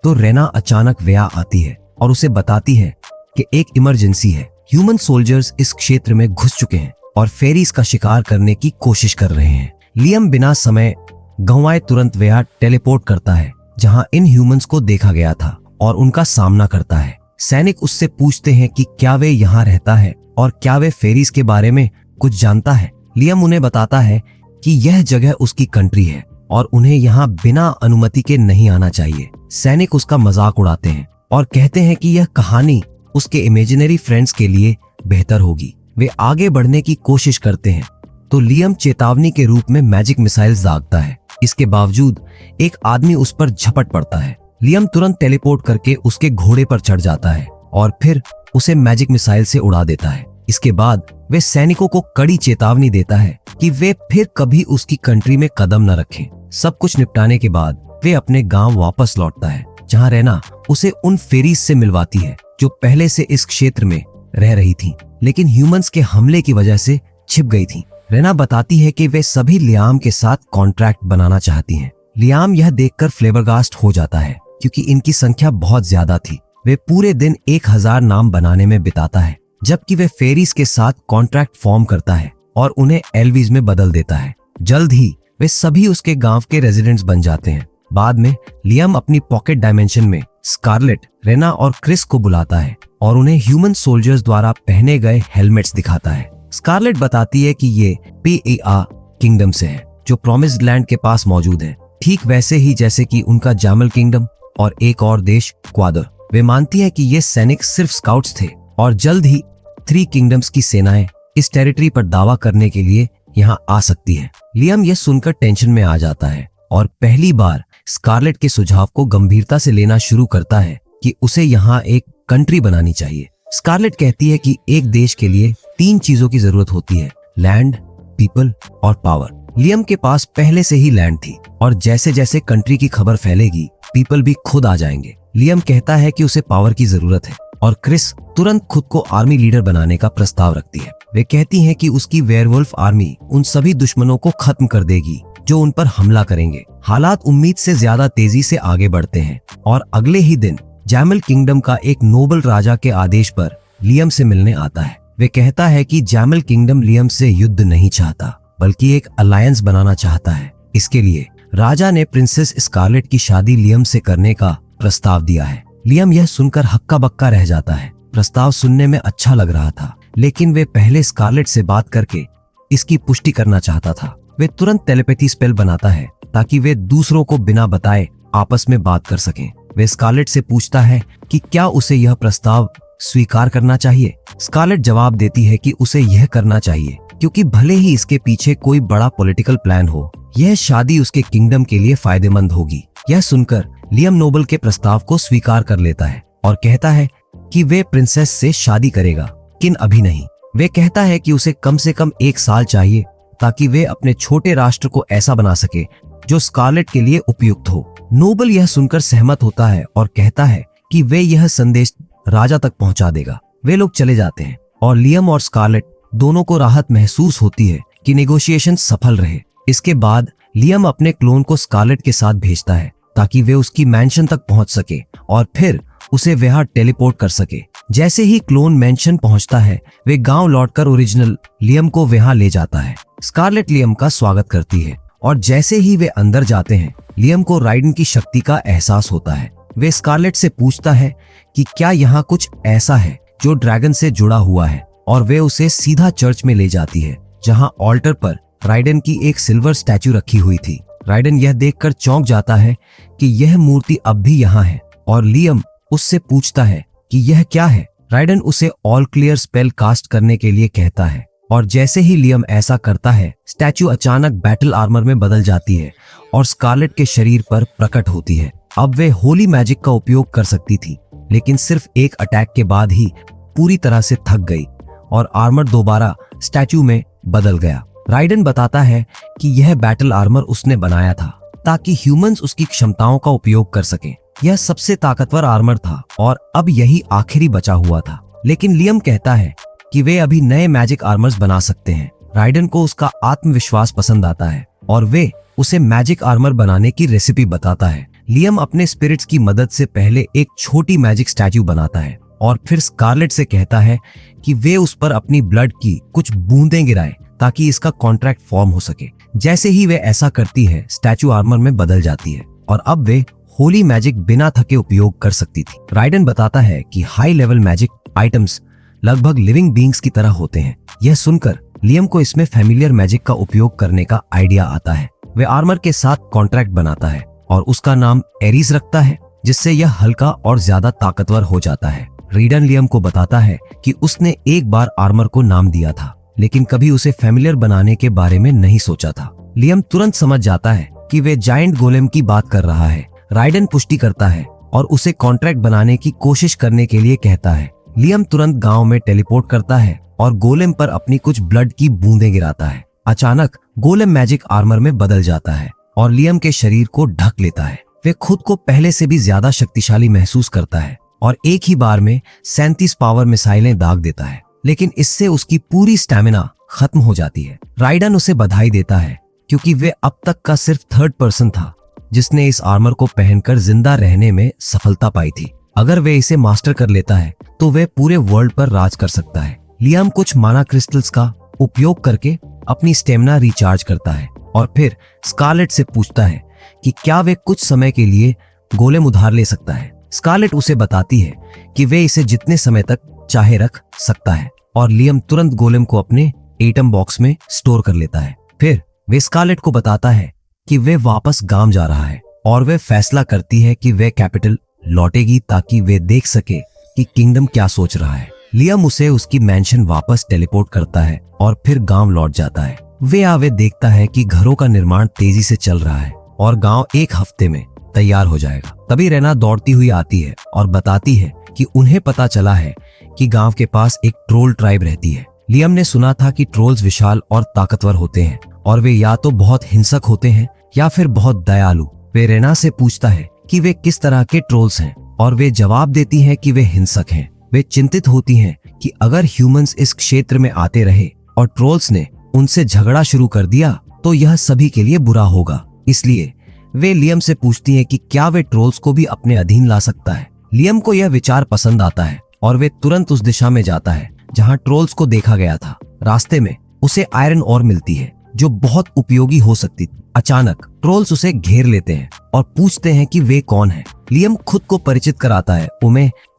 तो रेना अचानक वेया आती है और उसे बताती है कि एक इमरजेंसी है। ह्यूमन सोल्जर्स इस क्षेत्र में घुस चुके हैं और फेरीज का शिकार करने की कोशिश कर रहे हैं। लियम बिना समय गंवाए तुरंत वेया टेलीपोर्ट करता है जहां इन ह्यूमंस को देखा गया था और उनका सामना करता है। सैनिक उससे पूछते हैं कि क्या वे यहाँ रहता है और क्या वे फेरीज के बारे में कुछ जानता है। लियम उन्हें बताता है कि यह जगह उसकी कंट्री है और उन्हें यहाँ बिना अनुमति के नहीं आना चाहिए। सैनिक उसका मजाक उड़ाते हैं और कहते हैं कि यह कहानी उसके इमेजिनरी फ्रेंड्स के लिए बेहतर होगी। वे आगे बढ़ने की कोशिश करते हैं तो लियम चेतावनी के रूप में मैजिक मिसाइल्स दागता है। इसके बावजूद एक आदमी उस पर झपट पड़ता है। लियम तुरंत टेलीपोर्ट करके उसके घोड़े पर चढ़ जाता है और फिर उसे मैजिक मिसाइल से उड़ा देता है। इसके बाद वे सैनिकों को कड़ी चेतावनी देता है कि वे फिर कभी उसकी कंट्री में कदम न रखें। सब कुछ निपटाने के बाद वे अपने गांव वापस लौटता है जहां रेना उसे उन फेरीज से मिलवाती है जो पहले से इस क्षेत्र में रह रही थी लेकिन ह्यूमंस के हमले की वजह से छिप गई थी। रेना बताती है कि वे सभी लियाम के साथ कॉन्ट्रैक्ट बनाना चाहती हैं। लियाम यह देखकर फ्लेबरगास्ट हो जाता है क्योंकि इनकी संख्या बहुत ज्यादा थी। वे पूरे दिन 1000 नाम बनाने में बिताता है जबकि वे फेरीज के साथ कॉन्ट्रैक्ट फॉर्म करता है और उन्हें एल्वीज में बदल देता है। जल्द ही वे सभी उसके गांव के रेजिडेंट्स बन जाते हैं। बाद में लियम अपनी पॉकेट डायमेंशन में स्कारलेट, रेना और क्रिस को बुलाता है और उन्हें ह्यूमन सोल्जर्स द्वारा पहने गए हेलमेट्स दिखाता है। स्कारलेट बताती है कि ये PEA किंगडम से है जो प्रॉमिस्ड लैंड के पास मौजूद है, ठीक वैसे ही जैसे कि उनका जामल किंगडम और एक और देश क्वादर। वे मानती है कि ये सैनिक सिर्फ स्काउट्स थे और जल्द ही 3 किंगडम्स की सेनाएं इस टेरिटरी पर दावा करने के लिए यहाँ आ सकती है। लियम यह सुनकर टेंशन में आ जाता है और पहली बार स्कारलेट के सुझाव को गंभीरता से लेना शुरू करता है कि उसे यहाँ एक कंट्री बनानी चाहिए। स्कारलेट कहती है कि एक देश के लिए 3 चीजों की जरूरत होती है, लैंड, पीपल और पावर। लियम के पास पहले से ही लैंड थी और जैसे जैसे कंट्री की खबर फैलेगी पीपल भी खुद आ जाएंगे। लियम कहता है कि उसे पावर की जरूरत है और क्रिस तुरंत खुद को आर्मी लीडर बनाने का प्रस्ताव रखती है। वे कहती हैं कि उसकी वेयरवुल्फ आर्मी उन सभी दुश्मनों को खत्म कर देगी जो उन पर हमला करेंगे। हालात उम्मीद से ज्यादा तेजी से आगे बढ़ते हैं और अगले ही दिन जैमल किंगडम का एक नोबल राजा के आदेश पर लियम से मिलने आता है। वे कहता है कि जैमल किंगडम लियम से युद्ध नहीं चाहता बल्कि एक अलायंस बनाना चाहता है। इसके लिए राजा ने प्रिंसेस स्कारलेट की शादी लियम से करने का प्रस्ताव दिया है। लियम यह सुनकर हक्का बक्का रह जाता है। प्रस्ताव सुनने में अच्छा लग रहा था, लेकिन वे पहले स्कारलेट से बात करके इसकी पुष्टि करना चाहता था। वे तुरंत टेलीपैथी स्पेल बनाता है ताकि वे दूसरों को बिना बताए आपस में बात कर सकें। वे स्कारलेट से पूछता है कि क्या उसे यह प्रस्ताव स्वीकार करना चाहिए। स्कारलेट जवाब देती है कि उसे यह करना चाहिए क्योंकि भले ही इसके पीछे कोई बड़ा पॉलिटिकल प्लान हो, यह शादी उसके किंगडम के लिए फायदेमंद होगी। यह सुनकर लियम नोबल के प्रस्ताव को स्वीकार कर लेता है और कहता है कि वे प्रिंसेस से शादी करेगा, लेकिन अभी नहीं। वे कहता है कि उसे कम से कम 1 साल चाहिए ताकि वे अपने छोटे राष्ट्र को ऐसा बना सके जो स्कारलेट के लिए उपयुक्त हो। नोबल यह सुनकर सहमत होता है और कहता है कि वे यह संदेश राजा तक पहुंचा देगा। वे लोग चले जाते हैं और लियम और स्कारलेट दोनों को राहत महसूस होती है कि नेगोशिएशन सफल रहे। इसके बाद लियम अपने क्लोन को स्कारलेट के साथ भेजता है ताकि वे उसकी मैंशन तक पहुंच सके और फिर उसे वहां टेलीपोर्ट कर सके। जैसे ही क्लोन मैंशन पहुंचता है, वे गांव लौटकर ओरिजिनल लियम को वहां ले जाता है। स्कारलेट लियम का स्वागत करती है और जैसे ही वे अंदर जाते हैं, लियम को राइडन की शक्ति का एहसास होता है। वे स्कारलेट से पूछता है कि क्या यहाँ कुछ ऐसा है जो ड्रैगन से जुड़ा हुआ है, और वे उसे सीधा चर्च में ले जाती है जहां ऑल्टर पर राइडन की एक सिल्वर स्टैचू रखी हुई थी। राइडन यह देखकर चौंक जाता है कि यह मूर्ति अब भी यहाँ है और लियम उससे पूछता है कि यह क्या है। राइडन उसे ऑल क्लियर स्पेल कास्ट करने के लिए कहता है और जैसे ही लियम ऐसा करता है, स्टैचू अचानक बैटल आर्मर में बदल जाती है और स्कारलेट के शरीर पर प्रकट होती है। अब वे होली मैजिक का उपयोग कर सकती थी, लेकिन सिर्फ एक अटैक के बाद ही पूरी तरह से थक गई और आर्मर दोबारा स्टैचू में बदल गया। राइडन बताता है कि यह बैटल आर्मर उसने बनाया था ताकि ह्यूमंस उसकी क्षमताओं का उपयोग कर सकें। यह सबसे ताकतवर आर्मर था और अब यही आखिरी बचा हुआ था। लेकिन लियम कहता है कि वे अभी नए मैजिक आर्मर्स बना सकते हैं। राइडन को उसका आत्मविश्वास पसंद आता है और वे उसे मैजिक आर्मर बनाने की रेसिपी बताता है। लियम अपने स्पिरिट्स की मदद से पहले एक छोटी मैजिक स्टैचू बनाता है और फिर स्कारलेट से कहता है कि वे उस पर अपनी ब्लड की कुछ बूंदें गिराएं ताकि इसका कॉन्ट्रैक्ट फॉर्म हो सके। जैसे ही वे ऐसा करती है, स्टैचू आर्मर में बदल जाती है और अब वे होली मैजिक बिना थके उपयोग कर सकती थी। राइडन बताता है कि हाई लेवल मैजिक आइटम्स लगभग लिविंग बीइंग्स की तरह होते हैं। यह सुनकर लियम को इसमें फैमिलियर मैजिक का उपयोग करने का आइडिया आता है। वे आर्मर के साथ कॉन्ट्रैक्ट बनाता है और उसका नाम एरीज रखता है, जिससे यह हल्का और ज्यादा ताकतवर हो जाता है। राइडन लियम को बताता है कि उसने एक बार आर्मर को नाम दिया था, लेकिन कभी उसे फैमिलियर बनाने के बारे में नहीं सोचा था। लियम तुरंत समझ जाता है कि वे जायंट गोलेम की बात कर रहा है। राइडन पुष्टि करता है और उसे कॉन्ट्रैक्ट बनाने की कोशिश करने के लिए कहता है। लियम तुरंत गांव में टेलीपोर्ट करता है और गोलेम पर अपनी कुछ ब्लड की बूंदें गिराता है। अचानक गोलेम मैजिक आर्मर में बदल जाता है और लियम के शरीर को ढक लेता है। वे खुद को पहले से भी ज्यादा शक्तिशाली महसूस करता है और एक ही बार में 37 पावर मिसाइलें दाग देता है, लेकिन इससे उसकी पूरी स्टैमिना खत्म हो जाती है। राइडन उसे बधाई देता है क्योंकि वे अब तक का सिर्फ 3rd पर्सन था जिसने इस आर्मर को पहनकर जिंदा रहने में सफलता पाई थी। अगर वे इसे मास्टर कर लेता है तो वे पूरे वर्ल्ड पर राज कर सकता है। लियम कुछ माना क्रिस्टल्स का उपयोग करके अपनी स्टेमिना रिचार्ज करता है और फिर स्कारलेट से पूछता है कि क्या वे कुछ समय के लिए गोलेम उधार ले सकता है। स्कारलेट उसे बताती है कि वे इसे जितने समय तक चाहे रख सकता है और लियम तुरंत गोलेम को अपने एटम बॉक्स में स्टोर कर लेता है। फिर वे स्कारलेट को बताता है कि वे वापस गांव जा रहा है और वे फैसला करती है कि वे कैपिटल लौटेगी ताकि वे देख सके कि किंगडम क्या सोच रहा है। लियम उसे उसकी मैंशन वापस टेलीपोर्ट करता है और फिर गांव लौट जाता है। वे देखता है कि घरों का निर्माण तेजी से चल रहा है और गांव 1 हफ्ते में तैयार हो जाएगा। तभी रेना दौड़ती हुई आती है और बताती है कि उन्हें पता चला है कि गांव के पास एक ट्रोल ट्राइब रहती है। लियम ने सुना था कि ट्रोल्स विशाल और ताकतवर होते हैं और वे या तो बहुत हिंसक होते हैं या फिर बहुत दयालु। वे रेना से पूछता है कि वे किस तरह के ट्रोल्स हैं और वे जवाब देती हैं कि वे हिंसक हैं। वे चिंतित होती हैं कि अगर ह्यूमंस इस क्षेत्र में आते रहे और ट्रोल्स ने उनसे झगड़ा शुरू कर दिया तो यह सभी के लिए बुरा होगा। इसलिए वे लियम से पूछती हैं कि क्या वे ट्रोल्स को भी अपने अधीन ला सकता है। लियम को यह विचार पसंद आता है और वे तुरंत उस दिशा में जाता है जहां ट्रोल्स को देखा गया था। रास्ते में उसे आयरन ओर मिलती है जो बहुत उपयोगी हो सकती थी। अचानक ट्रोल्स उसे घेर लेते हैं और पूछते हैं कि वे कौन हैं। लियम खुद को परिचित कराता है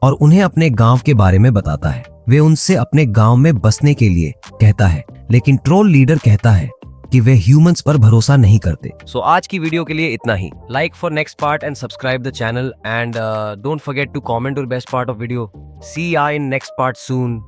और उन्हें अपने गांव के बारे में बताता है। वे उनसे अपने गांव में बसने के लिए कहता है, लेकिन ट्रोल लीडर कहता है कि वे ह्यूमंस पर भरोसा नहीं करते। सो आज की वीडियो के लिए इतना ही। Like for next part and subscribe the channel and don't forget to comment your best part of video. See ya in next part soon.